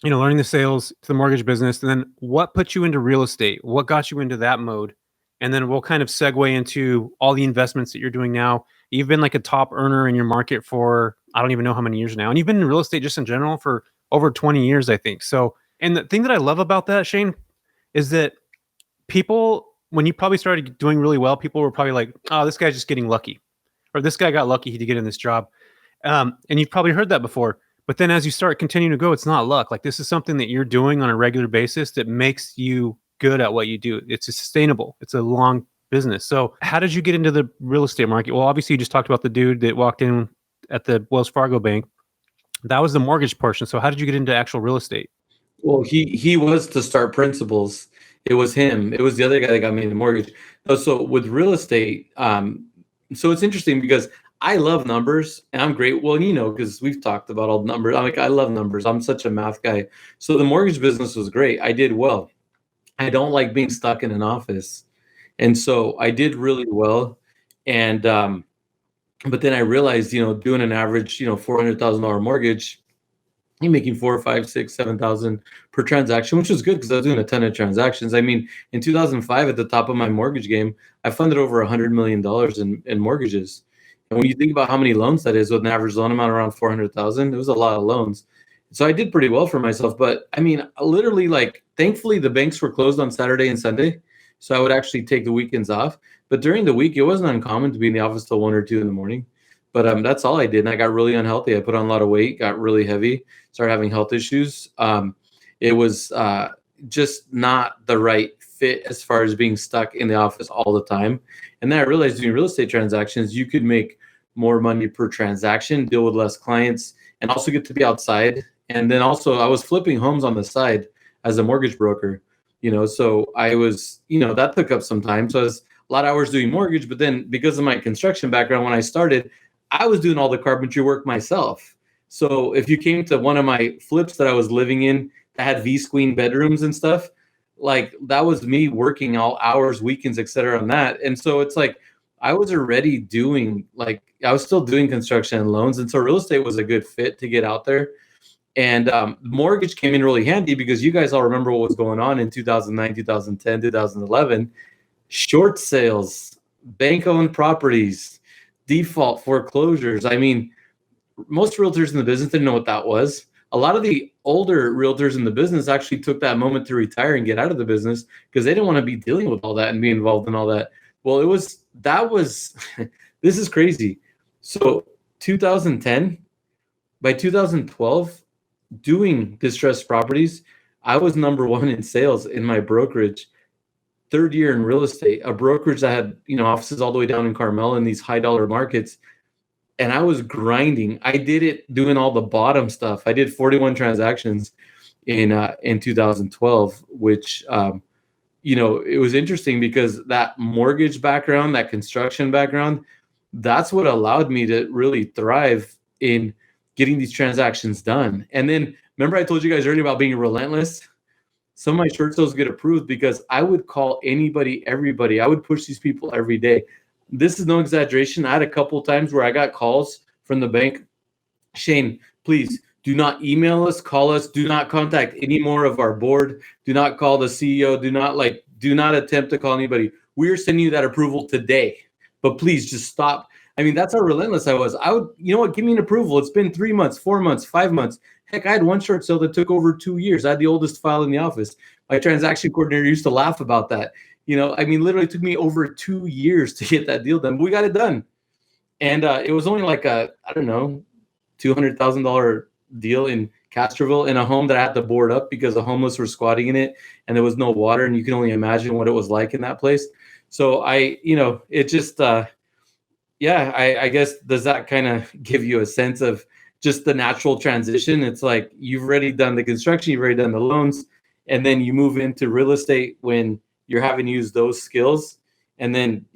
learning the sales to the mortgage business, and then what put you into real estate? What got you into that mode? And then we'll kind of segue into all the investments that you're doing now. You've been like a top earner in your market for, I don't even know how many years now. And you've been in real estate just in general for over 20 years, I think. So, and the thing that I love about that, Shane, is that people, when you probably started doing really well, people were probably like, oh, this guy's just getting lucky. Or this guy got lucky to get in this job. And you've probably heard that before. But then as you start continuing to go, it's not luck. Like, this is something that you're doing on a regular basis that makes you good at what you do. It's sustainable. It's a long business. So how did you get into the real estate market? Well, obviously you just talked about the dude that walked in at the Wells Fargo bank. That was the mortgage portion. So how did you get into actual real estate? Well, he was to start principals. It was him. It was the other guy that got me into mortgage. No, so with real estate, so it's interesting because I love numbers and I'm great. Well, because we've talked about all the numbers. I love numbers. I'm such a math guy. So the mortgage business was great. I did well. I don't like being stuck in an office. And so I did really well. And but then I realized, doing an average, $400,000 mortgage, you're making 4, 5, 6, 7,000 per transaction, which was good because I was doing a ton of transactions. I mean, in 2005, at the top of my mortgage game, I funded over $100 million in mortgages. And when you think about how many loans that is with an average loan amount around 400,000, it was a lot of loans. So I did pretty well for myself. But I mean, literally, thankfully, the banks were closed on Saturday and Sunday. So I would actually take the weekends off. But during the week, it wasn't uncommon to be in the office till 1 or 2 in the morning. But that's all I did. And I got really unhealthy. I put on a lot of weight, got really heavy, started having health issues. It was just not the right fit as far as being stuck in the office all the time. And then I realized doing real estate transactions, you could make more money per transaction, deal with less clients, and also get to be outside. And then also I was flipping homes on the side as a mortgage broker, so I was, that took up some time. So I was a lot of hours doing mortgage, but then because of my construction background, when I started, I was doing all the carpentry work myself. So if you came to one of my flips that I was living in that had V-Queen bedrooms and stuff, that was me working all hours, weekends, et cetera, on that. And so it's I was already doing, I was still doing construction and loans. And so real estate was a good fit to get out there. And mortgage came in really handy because you guys all remember what was going on in 2009, 2010, 2011. Short sales, bank-owned properties, default foreclosures. I mean, most realtors in the business didn't know what that was. A lot of the older realtors in the business actually took that moment to retire and get out of the business because they didn't want to be dealing with all that and be involved in all that. Well, this is crazy. So 2010, by 2012, doing distressed properties, I was number 1 in sales in my brokerage. 3rd year in real estate, a brokerage that had, offices all the way down in Carmel in these high dollar markets. And I was grinding. I did it doing all the bottom stuff. I did 41 transactions in 2012, which, it was interesting because that mortgage background, that construction background, that's what allowed me to really thrive in getting these transactions done. And then remember I told you guys earlier about being relentless? Some of my short sales get approved because I would call anybody, everybody. I would push these people every day. This is no exaggeration. I had a couple of times where I got calls from the bank. Shane, please do not email us, call us. Do not contact any more of our board. Do not call the CEO. Do not attempt to call anybody. We are sending you that approval today, but please just stop. I mean, that's how relentless I was. I would, give me an approval. It's been 3 months, 4 months, 5 months. Heck, I had one short sale that took over 2 years. I had the oldest file in the office. My transaction coordinator used to laugh about that. Literally took me over 2 years to get that deal done. But we got it done. And it was only $200,000 deal in Castroville in a home that I had to board up because the homeless were squatting in it and there was no water. And you can only imagine what it was like in that place. So it just, I guess, does that kind of give you a sense of just the natural transition? It's like you've already done the construction, you've already done the loans, and then you move into real estate when you're having to use those skills. And then,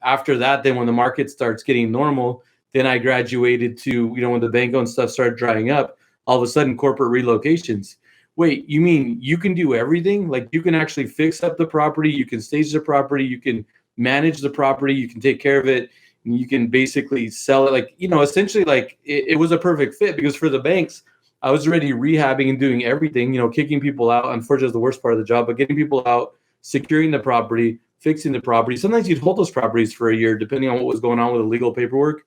after that, then when the market starts getting normal, then I graduated to, when the bank-owned stuff started drying up, all of a sudden corporate relocations. Wait, you mean you can do everything? Like you can actually fix up the property, you can stage the property, you can manage the property, you can take care of it, and you can basically sell it. Essentially it was a perfect fit because for the banks, I was already rehabbing and doing everything, kicking people out. Unfortunately, is the worst part of the job, but getting people out, securing the property, fixing the property. Sometimes you'd hold those properties for a year, depending on what was going on with the legal paperwork.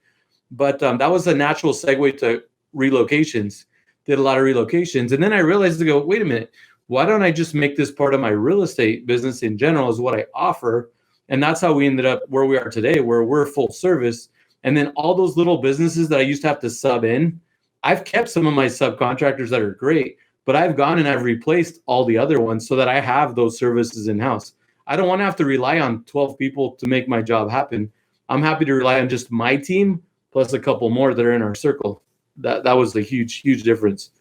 But that was a natural segue to relocations. Did a lot of relocations. And then I realized wait a minute, why don't I just make this part of my real estate business in general is what I offer? And that's how we ended up where we are today, where we're full service. And then all those little businesses that I used to have to sub in, I've kept some of my subcontractors that are great, but I've gone and I've replaced all the other ones so that I have those services in-house. I don't want to have to rely on 12 people to make my job happen. I'm happy to rely on just my team plus a couple more that are in our circle. That was a huge difference.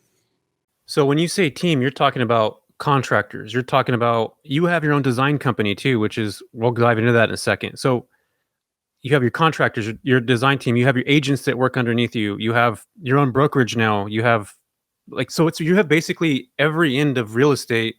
So when you say team, you're talking about contractors. You're talking about, you have your own design company too, which is, we'll dive into that in a second. So you have your contractors, your design team, you have your agents that work underneath you. You have your own brokerage now. You have you have basically every end of real estate,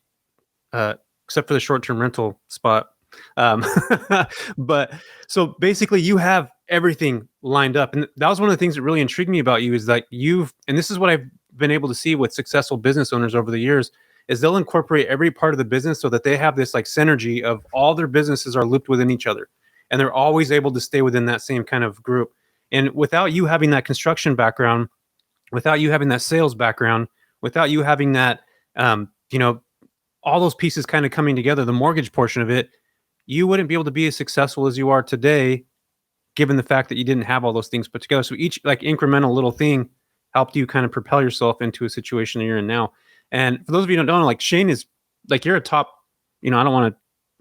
except for the short-term rental spot. But so basically you have everything lined up. And that was one of the things that really intrigued me about you, is that and this is what I've been able to see with successful business owners over the years, is they'll incorporate every part of the business so that they have this like synergy of all their businesses are looped within each other. And they're always able to stay within that same kind of group. And without you having that construction background, without you having that sales background, without you having that, all those pieces kind of coming together, the mortgage portion of it, you wouldn't be able to be as successful as you are today, given the fact that you didn't have all those things put together. So each like incremental little thing helped you kind of propel yourself into a situation that you're in now. And for those of you who don't know, like Shanne is like, you're a top, I don't want to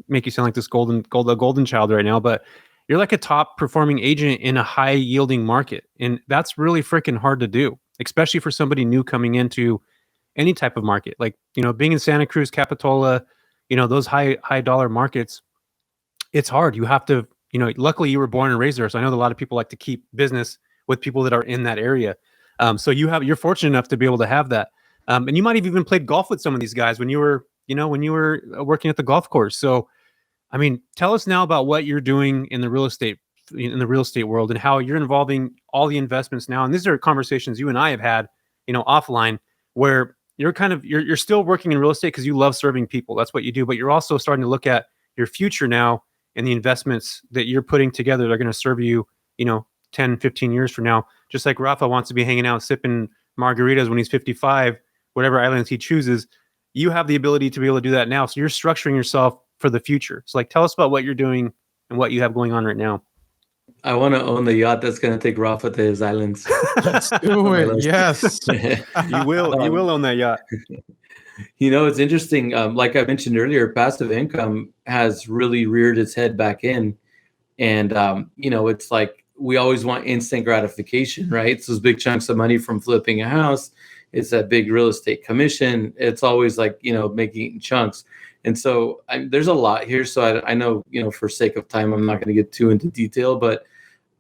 make you sound like this golden child right now, but you're like a top performing agent in a high yielding market. And that's really freaking hard to do, especially for somebody new coming into any type of market. Like, being in Santa Cruz, Capitola, those high dollar markets, it's hard. You have to, luckily you were born and raised there. So I know that a lot of people like to keep business with people that are in that area. So you're fortunate enough to be able to have that. And you might have even played golf with some of these guys when you were working at the golf course. So, I mean, tell us now about what you're doing in the real estate world and how you're involving all the investments now. And these are conversations you and I have had, offline, where you're still working in real estate because you love serving people. That's what you do. But you're also starting to look at your future now and the investments that you're putting together that are going to serve you, 10, 15 years from now. Just like Rafa wants to be hanging out, sipping margaritas when he's 55, whatever islands he chooses. You have the ability to be able to do that now. So you're structuring yourself for the future. So like, tell us about what you're doing and what you have going on right now. I want to own the yacht that's going to take Rafa to his islands. Let's do it. Yes. You will own that yacht. It's interesting. Like I mentioned earlier, passive income has really reared its head back in. And, it's like we always want instant gratification, right? It's those big chunks of money from flipping a house. It's that big real estate commission. It's always like, making it in chunks. And so there's a lot here. So I know, for sake of time, I'm not going to get too into detail, but,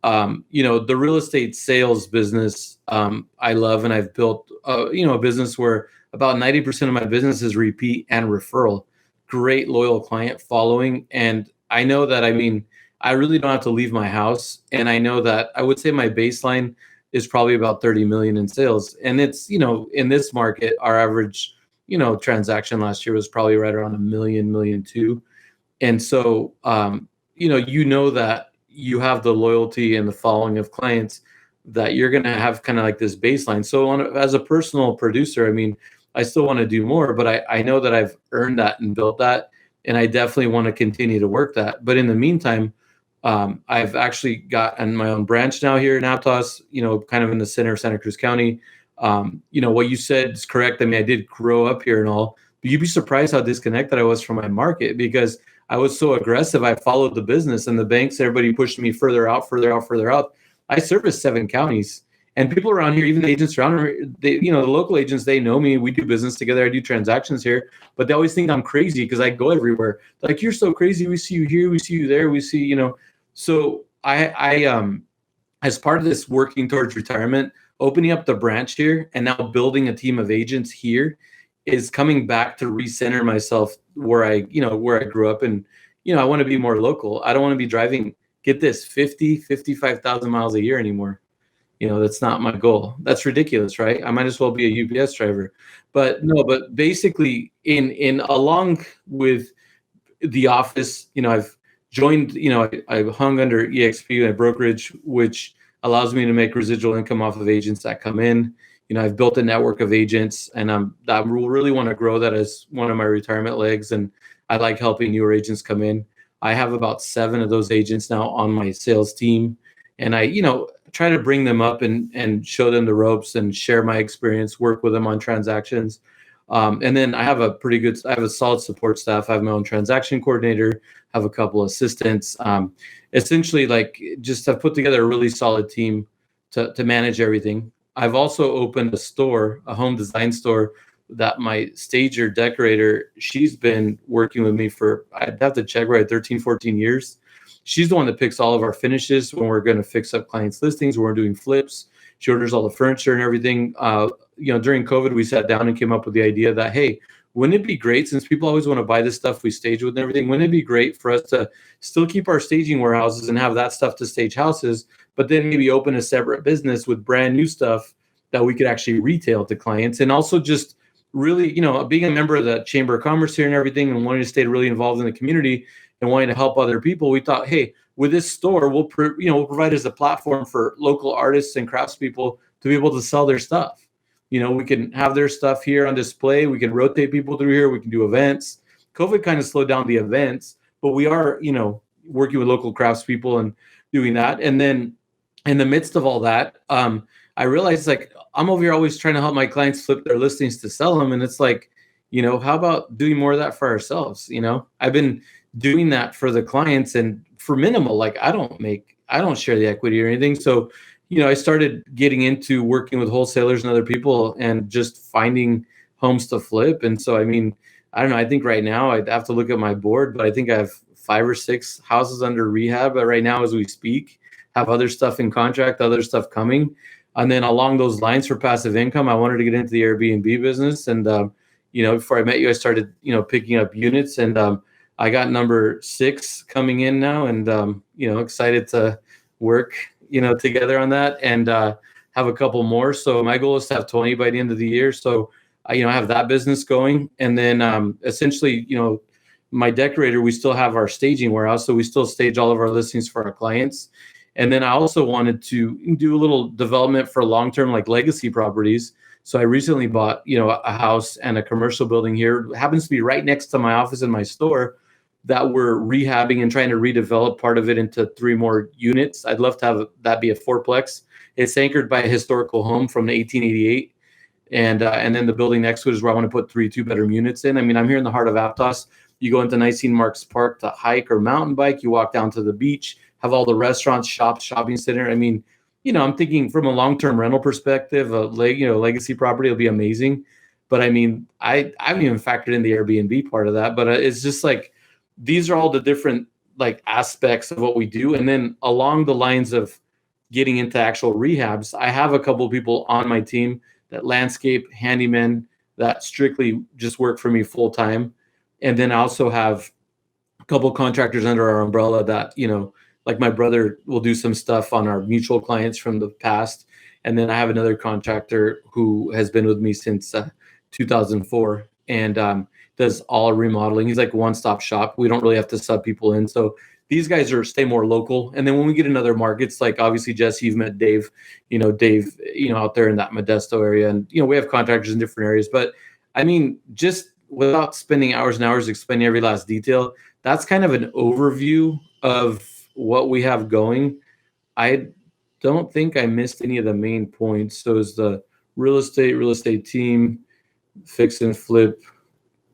the real estate sales business, I love, and I've built, a business where about 90% of my business is repeat and referral, great loyal client following. And I know that, I really don't have to leave my house. And I know that I would say my baseline is probably about 30 million in sales. And it's, in this market, our average, transaction last year was probably right around $1 million, $1.2 million. And so, that you have the loyalty and the following of clients that you're going to have kind of like this baseline. So as a personal producer, I still want to do more, but I know that I've earned that and built that. And I definitely want to continue to work that. But in the meantime, I've actually gotten my own branch now here in Aptos, kind of in the center of Santa Cruz County. What you said is correct. I did grow up here and all, but you'd be surprised how disconnected I was from my market because I was so aggressive. I followed the business and the banks, everybody pushed me further out. I service 7 counties, and people around here, even the agents around here, the local agents, they know me. We do business together. I do transactions here, but they always think I'm crazy because I go everywhere. They're like, you're so crazy. We see you here. We see you there. We see, So I as part of this working towards retirement, opening up the branch here and now building a team of agents here is coming back to recenter myself where I grew up. And, I want to be more local. I don't want to be driving, get this, 55,000 miles a year anymore. That's not my goal. That's ridiculous, right? I might as well be a UPS driver. But basically in along with the office, I've joined, I've hung under EXP, a brokerage, which allows me to make residual income off of agents that come in. I've built a network of agents, and I really want to grow that as one of my retirement legs. And I like helping newer agents come in. I have about 7 of those agents now on my sales team. And I, try to bring them up and show them the ropes and share my experience, work with them on transactions. And then I have a solid support staff. I have my own transaction coordinator, have a couple assistants. Essentially, like, just have put together a really solid team to manage everything. I've also opened a home design store, that my stager decorator, she's been working with me for, I'd have to check, right, 13, 14 years. She's the one that picks all of our finishes when we're going to fix up clients' listings, when we're doing flips. She orders all the furniture and everything. During COVID, we sat down and came up with the idea that, hey, wouldn't it be great, since people always want to buy this stuff we stage with and everything, wouldn't it be great for us to still keep our staging warehouses and have that stuff to stage houses, but then maybe open a separate business with brand new stuff that we could actually retail to clients? And also just really, being a member of the Chamber of Commerce here and everything, and wanting to stay really involved in the community and wanting to help other people, we thought, hey, with this store, we'll provide as a platform for local artists and craftspeople to be able to sell their stuff. We can have their stuff here on display. We can rotate people through here. We can do events. COVID kind of slowed down the events, but we are, working with local craftspeople and doing that. And then in the midst of all that, I realized, like, I'm over here always trying to help my clients flip their listings to sell them. And it's like, how about doing more of that for ourselves? I've been doing that for the clients and for minimal, like, I don't share the equity or anything. So, I started getting into working with wholesalers and other people and just finding homes to flip. And so, I don't know, I think right now I'd have to look at my board, but I think I have 5 or 6 houses under rehab right now as we speak, have other stuff in contract, other stuff coming. And then along those lines, for passive income, I wanted to get into the Airbnb business. And, before I met you, I started, picking up units, and I got number 6 coming in now, and, excited to work, together on that, and have a couple more. So my goal is to have 20 by the end of the year. So, I have that business going. And then essentially, my decorator, we still have our staging warehouse. So we still stage all of our listings for our clients. And then I also wanted to do a little development for long-term, like, legacy properties. So I recently bought, a house and a commercial building here. It happens to be right next to my office and my store, that we're rehabbing and trying to redevelop part of it into 3 more units. I'd love to have that be a 4-plex. It's anchored by a historical home from 1888. And then the building next to it is where I want to put 3 2-bedroom units in. I'm here in the heart of Aptos. You go into Nicene Marks Park to hike or mountain bike. You walk down to the beach, have all the restaurants, shops, shopping center. I'm thinking from a long-term rental perspective, legacy property will be amazing. But I haven't even factored in the Airbnb part of that. But it's just like, these are all the different, like, aspects of what we do. And then along the lines of getting into actual rehabs, I have a couple of people on my team that landscape, handymen, that strictly just work for me full time. And then I also have a couple of contractors under our umbrella that, like, my brother will do some stuff on our mutual clients from the past. And then I have another contractor who has been with me since 2004 and does all remodeling. He's like a one-stop shop. We don't really have to sub people in. So these guys stay more local. And then when we get in other markets, like, obviously, Jesse, you've met Dave, Dave, out there in that Modesto area. And, we have contractors in different areas. But just without spending hours and hours explaining every last detail, that's kind of an overview of what we have going. I don't think I missed any of the main points. So it's the real estate team, fix and flip,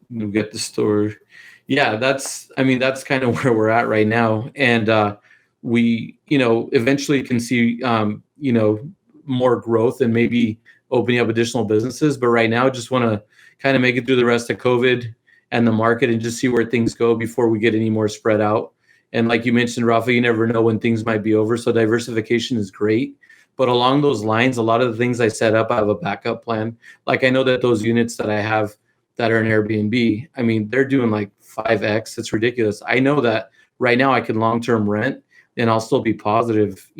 you get the store. Yeah, that's kind of where we're at right now. And we, eventually can see, more growth and maybe opening up additional businesses. But right now, just want to kind of make it through the rest of COVID and the market and just see where things go before we get any more spread out. And like you mentioned, Rafa, you never know when things might be over. So diversification is great. But along those lines, a lot of the things I set up, I have a backup plan. Like, I know that those units that I have that are in Airbnb, they're doing like 5x. It's ridiculous. I know that right now I can long-term rent and I'll still be positive,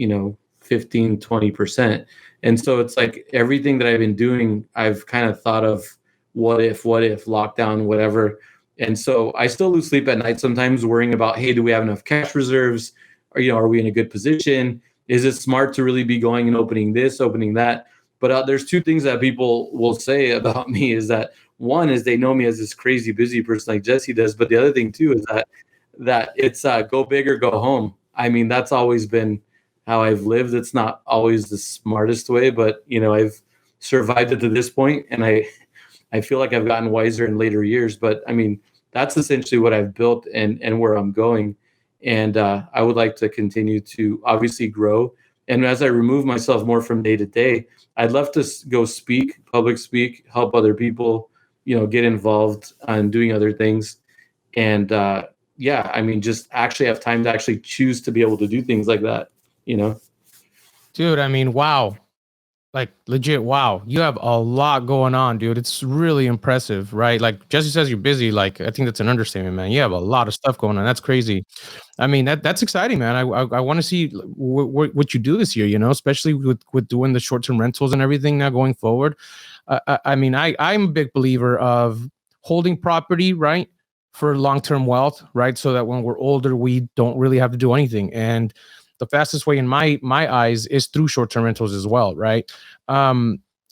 15, 20%. And so it's like everything that I've been doing, I've kind of thought of what if, lockdown, whatever. And so I still lose sleep at night sometimes worrying about, hey, do we have enough cash reserves? Or, are we in a good position? Is it smart to really be going and opening this, opening that? But there's 2 things that people will say about me is that, one is they know me as this crazy busy person like Jesse does. But the other thing too is that it's go big or go home. That's always been how I've lived. It's not always the smartest way, but I've survived it to this point, and I I feel like I've gotten wiser in later years, but I mean, that's essentially what I've built and where I'm going. And I would like to continue to obviously grow. And as I remove myself more from day to day, I'd love to go speak, public speak, help other people, get involved on doing other things. And yeah, I mean, just actually have time to actually choose to be able to do things like that, Dude, I mean, wow. Like legit, wow. You have a lot going on, dude. It's really impressive, right? Like Jesse says you're busy. Like I think that's an understatement, man. You have a lot of stuff going on. That's crazy. I mean, that's exciting, man. I want to see what you do this year, especially with doing the short-term rentals and everything now going forward. I mean, I'm a big believer of holding property, right, for long-term wealth, right? So that when we're older, we don't really have to do anything. And the fastest way in my eyes is through short-term rentals as well, right?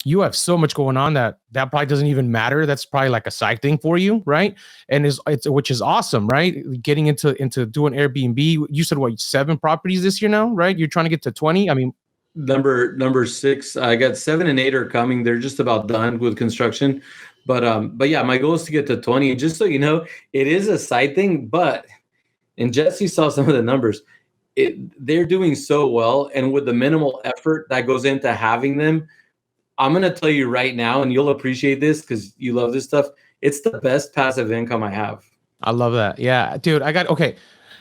You have so much going on that probably doesn't even matter. That's probably like a side thing for you, right? And which is awesome, right? Getting into doing Airbnb. You said what, 7 properties this year now, right? You're trying to get to 20. I mean, number 6. I got 7 and 8 are coming. They're just about done with construction, but yeah, my goal is to get to 20. And just so you know, it is a side thing, and Jesse saw some of the numbers. They're doing so well, and with the minimal effort that goes into having them, I'm going to tell you right now, and you'll appreciate this because you love this stuff. It's the best passive income I have. I love that. Yeah, dude, okay.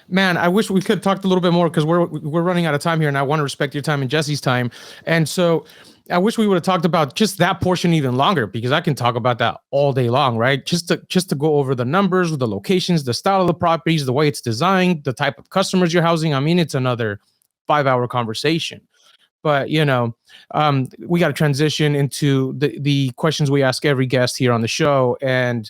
Man, I wish we could talk a little bit more because we're running out of time here, and I want to respect your time and Jesse's time. And so I wish we would have talked about just that portion even longer, because I can talk about that all day long, right? Just to go over the numbers, the locations, the style of the properties, the way it's designed, the type of customers you're housing. I mean, it's another 5-hour conversation. But, we got to transition into the questions we ask every guest here on the show. And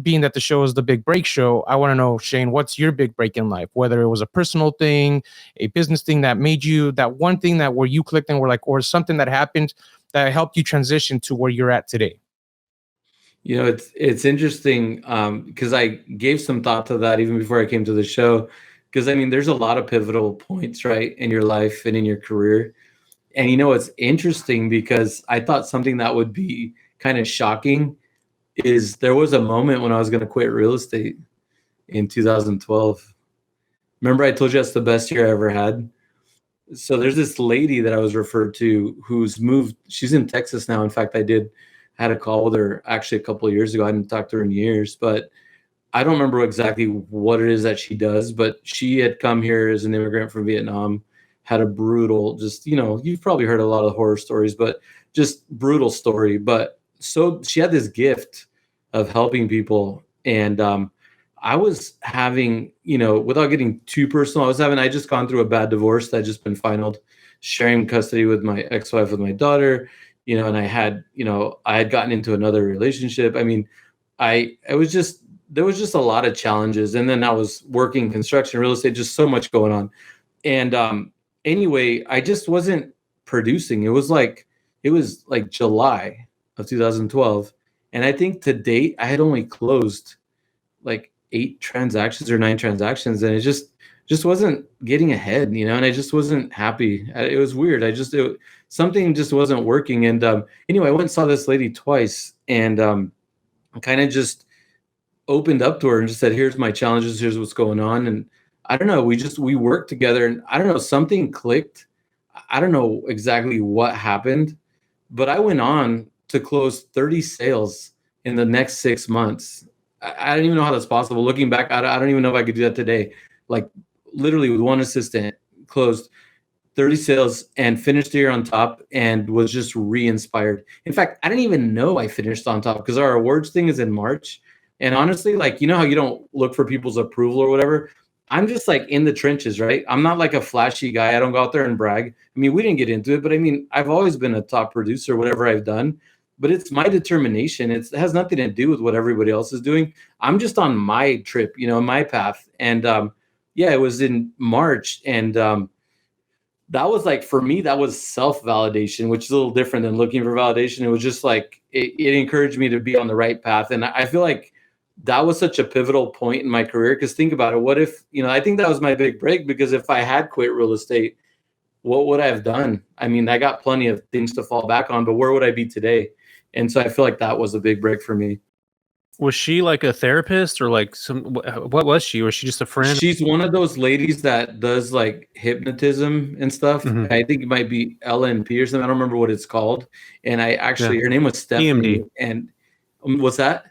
being that the show is the Big Break Show, I want to know, Shane, what's your big break in life? Whether it was a personal thing, a business thing that made you, that one thing that where you clicked and were like, or something that happened that helped you transition to where you're at today. It's interesting because I gave some thought to that even before I came to the show. Because I mean, there's a lot of pivotal points, right, in your life and in your career. And it's interesting because I thought something that would be kind of shocking is there was a moment when I was going to quit real estate in 2012. Remember I told you that's the best year I ever had? So there's this lady that I was referred to who's moved. She's in Texas now. In fact, I had a call with her actually a couple of years ago. I hadn't talked to her in years, but I don't remember exactly what it is that she does, but she had come here as an immigrant from Vietnam, had a brutal, just, you've probably heard a lot of horror stories, but just brutal story. But so she had this gift of helping people. And I was having, without getting too personal, I just gone through a bad divorce that had just been finalized, sharing custody with my ex-wife with my daughter, and I had gotten into another relationship. I mean, there was just a lot of challenges. And then I was working construction, real estate, just so much going on. And anyway, I just wasn't producing. It was like July of 2012. And I think to date, I had only closed like 8 transactions or 9 transactions. And it just wasn't getting ahead, and I just wasn't happy. It was weird. Something just wasn't working. And anyway, I went and saw this lady twice and kind of just opened up to her and just said, here's my challenges. Here's what's going on. And I don't know, we worked together and I don't know, something clicked. I don't know exactly what happened, but I went on to close 30 sales in the next 6 months. I don't even know how that's possible. Looking back, I don't even know if I could do that today. Like literally with one assistant, closed 30 sales and finished the year on top and was just re-inspired. In fact, I didn't even know I finished on top because our awards thing is in March. And honestly, like, how you don't look for people's approval or whatever. I'm just like in the trenches, right? I'm not like a flashy guy. I don't go out there and brag. I mean, we didn't get into it, but I mean, I've always been a top producer, whatever I've done, but it's my determination. It has nothing to do with what everybody else is doing. I'm just on my trip, my path. And yeah, it was in March. And that was like, for me, that was self-validation, which is a little different than looking for validation. It was just like, it encouraged me to be on the right path. And I feel like that was such a pivotal point in my career. Because think about it. What if, I think that was my big break, because if I had quit real estate, what would I have done? I mean, I got plenty of things to fall back on, but where would I be today? And so I feel like that was a big break for me. Was she like a therapist or like what was she? Was she just a friend? She's one of those ladies that does like hypnotism and stuff. Mhm. I think it might be LNP or something. I don't remember what it's called. And her name was Stephanie. EMD. And what's that?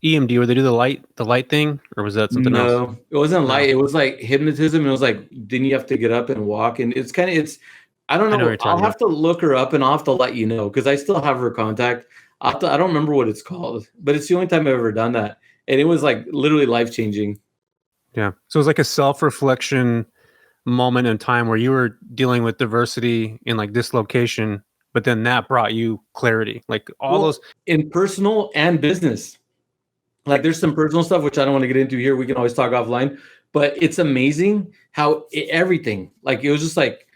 EMD, where they do the light thing, or was that something else? No, it wasn't light. It was like hypnotism. It was like, then you have to get up and walk. And it's I don't I know know. what you're talking I'll have to look her up and I'll have to let you know because I still have her contact. I don't remember what it's called, but it's the only time I've ever done that. And it was like literally life-changing. Yeah. So it was like a self-reflection moment in time where you were dealing with diversity and like dislocation, but then that brought you clarity. Like those in personal and business. Like there's some personal stuff which I don't want to get into here. We can always talk offline, but it's amazing how everything, like it was just like,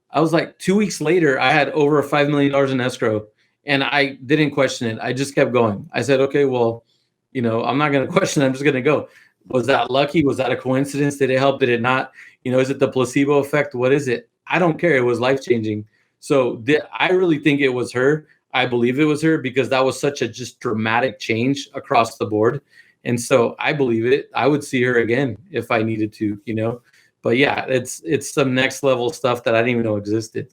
I was like 2 weeks later, I had over $5 million in escrow and I didn't question it. I just kept going. I said, okay, well, I'm not going to question it. I'm just going to go. Was that lucky? Was that a coincidence? Did it help? Did it not? Is it the placebo effect? What is it? I don't care. It was life-changing. So I really think it was her. I believe it was her because that was such a just dramatic change across the board. And so I believe it. I would see her again if I needed to, But yeah, it's some next level stuff that I didn't even know existed.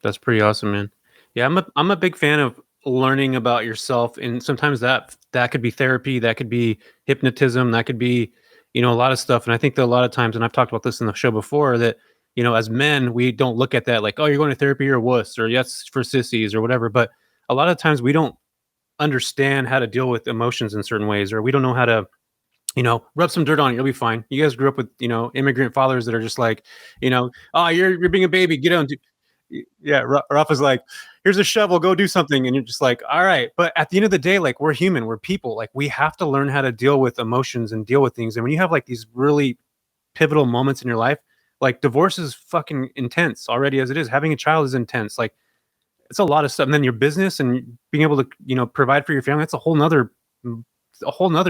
That's pretty awesome, man. Yeah, I'm a big fan of learning about yourself, and sometimes that could be therapy, that could be hypnotism, that could be a lot of stuff. And I think that a lot of times, and I've talked about this in the show before, that as men we don't look at that like, oh, you're going to therapy, you're a wuss, or yes, for sissies or whatever. But a lot of times we don't understand how to deal with emotions in certain ways, or we don't know how to rub some dirt on it, you'll be fine. You guys grew up with immigrant fathers that are just like, oh, you're being a baby, get on. Yeah, Rafa's like, here's a shovel, go do something. And you're just like, all right. But at the end of the day, like, we're human, we're people. Like, we have to learn how to deal with emotions and deal with things. And when you have like these really pivotal moments in your life, like divorce is fucking intense already as it is. Having a child is intense. Like, it's a lot of stuff. And then your business and being able to, provide for your family, that's a whole nother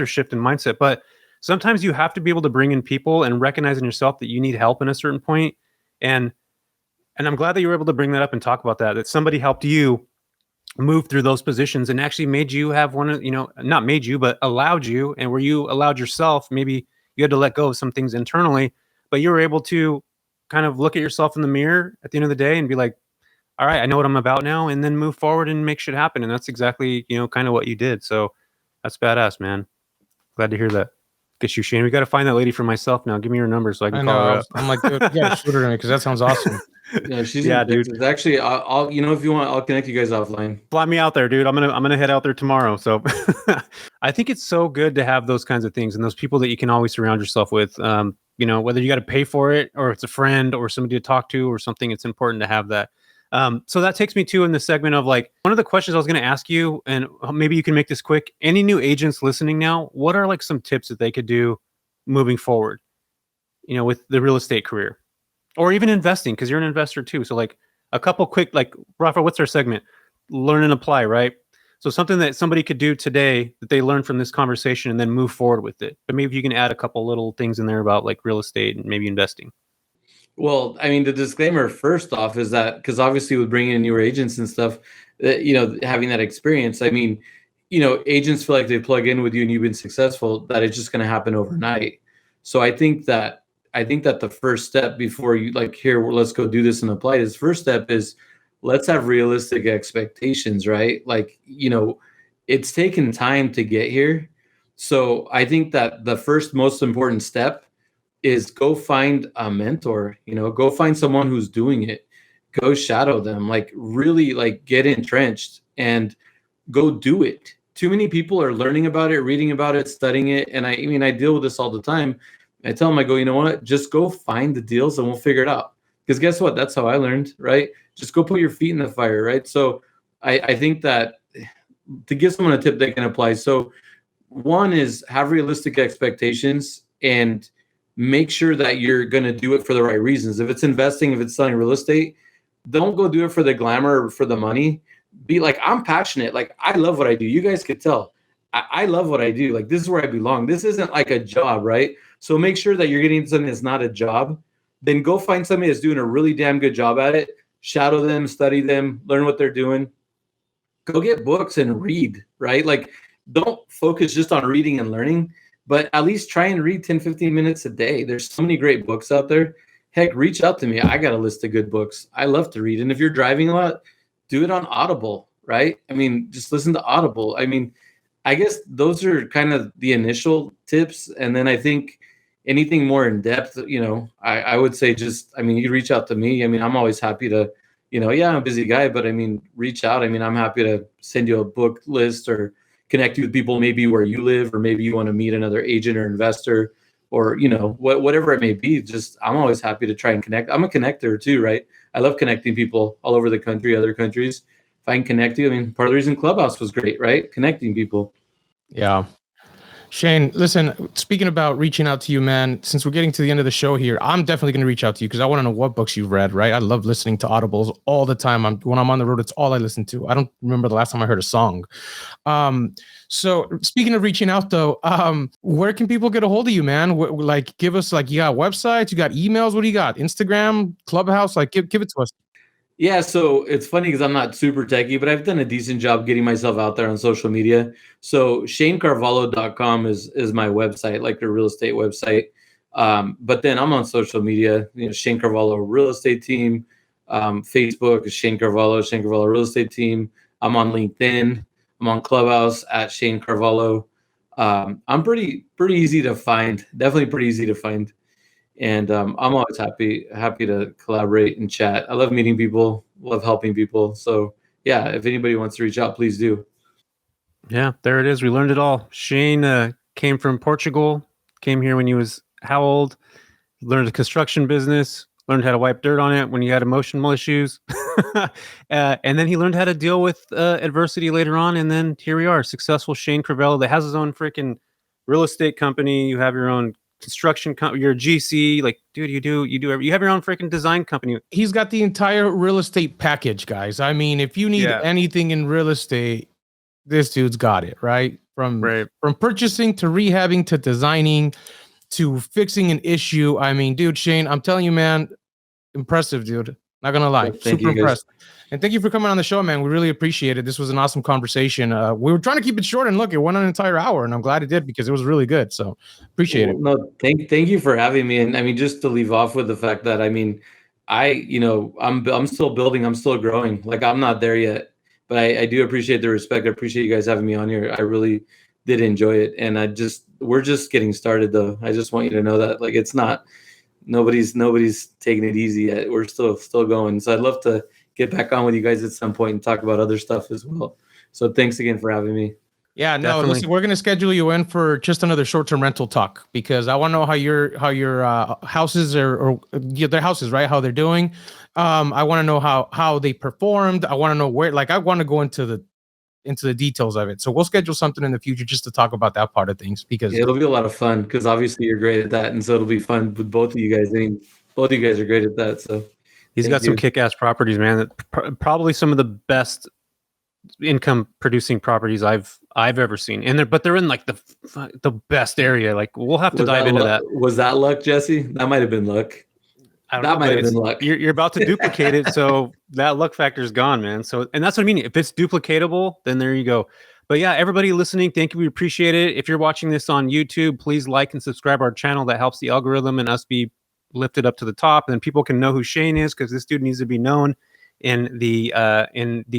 shift in mindset. But sometimes you have to be able to bring in people and recognize in yourself that you need help in a certain point. And I'm glad that you were able to bring that up and talk about that somebody helped you move through those positions and actually made you have one of, not made you, but allowed you, and where you allowed yourself, maybe you had to let go of some things internally, but you were able to kind of look at yourself in the mirror at the end of the day and be like, all right, I know what I'm about now, and then move forward and make shit happen. And that's exactly, kind of what you did. So that's badass, man. Glad to hear that. Get you, Shane. We got to find that lady for myself now. Give me your number so I can call her up. I'm like, dude, you got to shoot her to me because that sounds awesome. Yeah, dude. Actually, I'll if you want, I'll connect you guys offline. Fly me out there, dude. I'm gonna head out there tomorrow. So I think it's so good to have those kinds of things and those people that you can always surround yourself with. Whether you got to pay for it or it's a friend or somebody to talk to or something, it's important to have that. So that takes me to in the segment of like one of the questions I was going to ask you, and maybe you can make this quick. Any new agents listening now, what are like some tips that they could do moving forward, with the real estate career or even investing? Because you're an investor too. So like a couple quick, like Rafa, what's our segment? Learn and apply, right? So something that somebody could do today that they learn from this conversation and then move forward with it. But maybe you can add a couple little things in there about like real estate and maybe investing. Well, I mean, the disclaimer first off is that because obviously with bringing in newer agents and stuff, that, having that experience, I mean, agents feel like they plug in with you and you've been successful, that it's just going to happen overnight. So I think that the first step before you like, here, let's go do this and apply this. First step is let's have realistic expectations, right? Like, it's taken time to get here. So I think that the first most important step is go find a mentor, go find someone who's doing it, go shadow them, like really like get entrenched and go do it. Too many people are learning about it, reading about it, studying it. And I deal with this all the time. I tell them, I go, you know what, just go find the deals and we'll figure it out. Because guess what? That's how I learned, right? Just go put your feet in the fire, right? So I think that to give someone a tip they can apply. So one is have realistic expectations and make sure that you're going to do it for the right reasons. If it's investing, if it's selling real estate, don't go do it for the glamour or for the money. Be like, I'm passionate. Like, I love what I do. You guys could tell. I love what I do. Like, this is where I belong. This isn't like a job, right? So make sure that you're getting something that's not a job. Then go find somebody that's doing a really damn good job at it. Shadow them, study them, learn what they're doing. go get books and read, right? Like, don't focus just on reading and learning, but at least try and read 10, 15 minutes a day. There's so many great books out there. Heck, reach out to me. I got a list of good books. I love to read. And if you're driving a lot, do it on Audible, right? I mean, just listen to Audible. I mean, I guess those are kind of the initial tips. And then I think anything more in depth, I would say just, I mean, you reach out to me. I mean, I'm always happy to, yeah, I'm a busy guy, but I mean, reach out. I mean, I'm happy to send you a book list or connect you with people maybe where you live, or maybe you want to meet another agent or investor, or, whatever it may be. Just, I'm always happy to try and connect. I'm a connector too, right? I love connecting people all over the country, other countries. If I can connect you, I mean, part of the reason Clubhouse was great, right? Connecting people. Yeah. Shane, listen, speaking about reaching out to you, man, since we're getting to the end of the show here, I'm definitely going to reach out to you because I want to know what books you've read, right? I love listening to audibles all the time. When I'm on the road, it's all I listen to. I don't remember the last time I heard a song. So speaking of reaching out though, where can people get a hold of you, man? Like, give us, like, you got websites, you got emails, what do you got? Instagram, Clubhouse, like give it to us. Yeah, so it's funny because I'm not super techy, but I've done a decent job getting myself out there on social media. So ShanneCarvalho.com is my website, like the real estate website. But then I'm on social media, Shanne Carvalho Real Estate Team. Facebook is Shanne Carvalho Real Estate Team. I'm on LinkedIn. I'm on Clubhouse at Shanne Carvalho. I'm pretty easy to find, definitely pretty easy to find. And I'm always happy to collaborate and chat. I love meeting people, love helping people. So yeah, if anybody wants to reach out, please do. Yeah, there it is. We learned it all. Shane came from Portugal, came here when he was how old? Learned the construction business, learned how to wipe dirt on it when he had emotional issues. And then he learned how to deal with adversity later on. And then here we are, successful Shanne Cravello that has his own freaking real estate company. You have your own construction company, you're a GC, like, dude, you have your own freaking design company. He's got the entire real estate package, guys. I mean, if you need anything in real estate, this dude's got it, right? From purchasing to rehabbing to designing to fixing an issue. I mean, dude, Shane, I'm telling you, man, impressive, dude. Not gonna lie, super impressed. And thank you for coming on the show, man. We really appreciate it. This was an awesome conversation. We were trying to keep it short, and look, it went an entire hour, and I'm glad it did because it was really good. So appreciate it. No, thank you for having me. And I mean, just to leave off with the fact that, I mean, I'm still building, I'm still growing. Like, I'm not there yet, but I do appreciate the respect. I appreciate you guys having me on here. I really did enjoy it. And we're just getting started though. I just want you to know that, like, it's not, nobody's taking it easy yet. We're still going. So I'd love to get back on with you guys at some point and talk about other stuff as well. So thanks again for having me. Yeah, no, listen, we're going to schedule you in for just another short-term rental talk because I want to know how your houses or their houses, right? How they're doing. I want to know how they performed. I want to know where, like, I want to go into the details of it. So we'll schedule something in the future just to talk about that part of things because it'll be a lot of fun because obviously you're great at that. And so it'll be fun with both of you guys. I mean, both of you guys are great at that. So he's got some kick-ass properties, man. Probably some of the best income producing properties I've ever seen. And they're in like the best area. Like, we'll have to dive into that. Was that luck, Jesse? That might have been luck. That might have been luck. You're about to duplicate it, so that luck factor is gone, man. So, and that's what I mean. If it's duplicatable, then there you go. But yeah, everybody listening, thank you. We appreciate it. If you're watching this on YouTube, please like and subscribe our channel. That helps the algorithm and us be lifted up to the top. And then people can know who Shane is because this dude needs to be known in the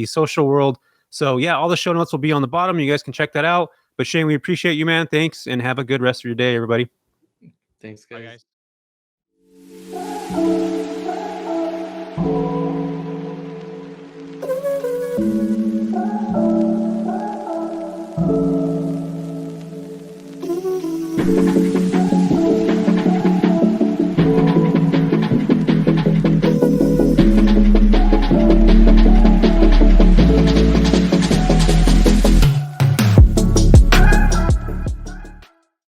social world. So yeah, all the show notes will be on the bottom. You guys can check that out. But Shane, we appreciate you, man. Thanks, and have a good rest of your day, everybody. Thanks, guys. Bye, guys. Thank you.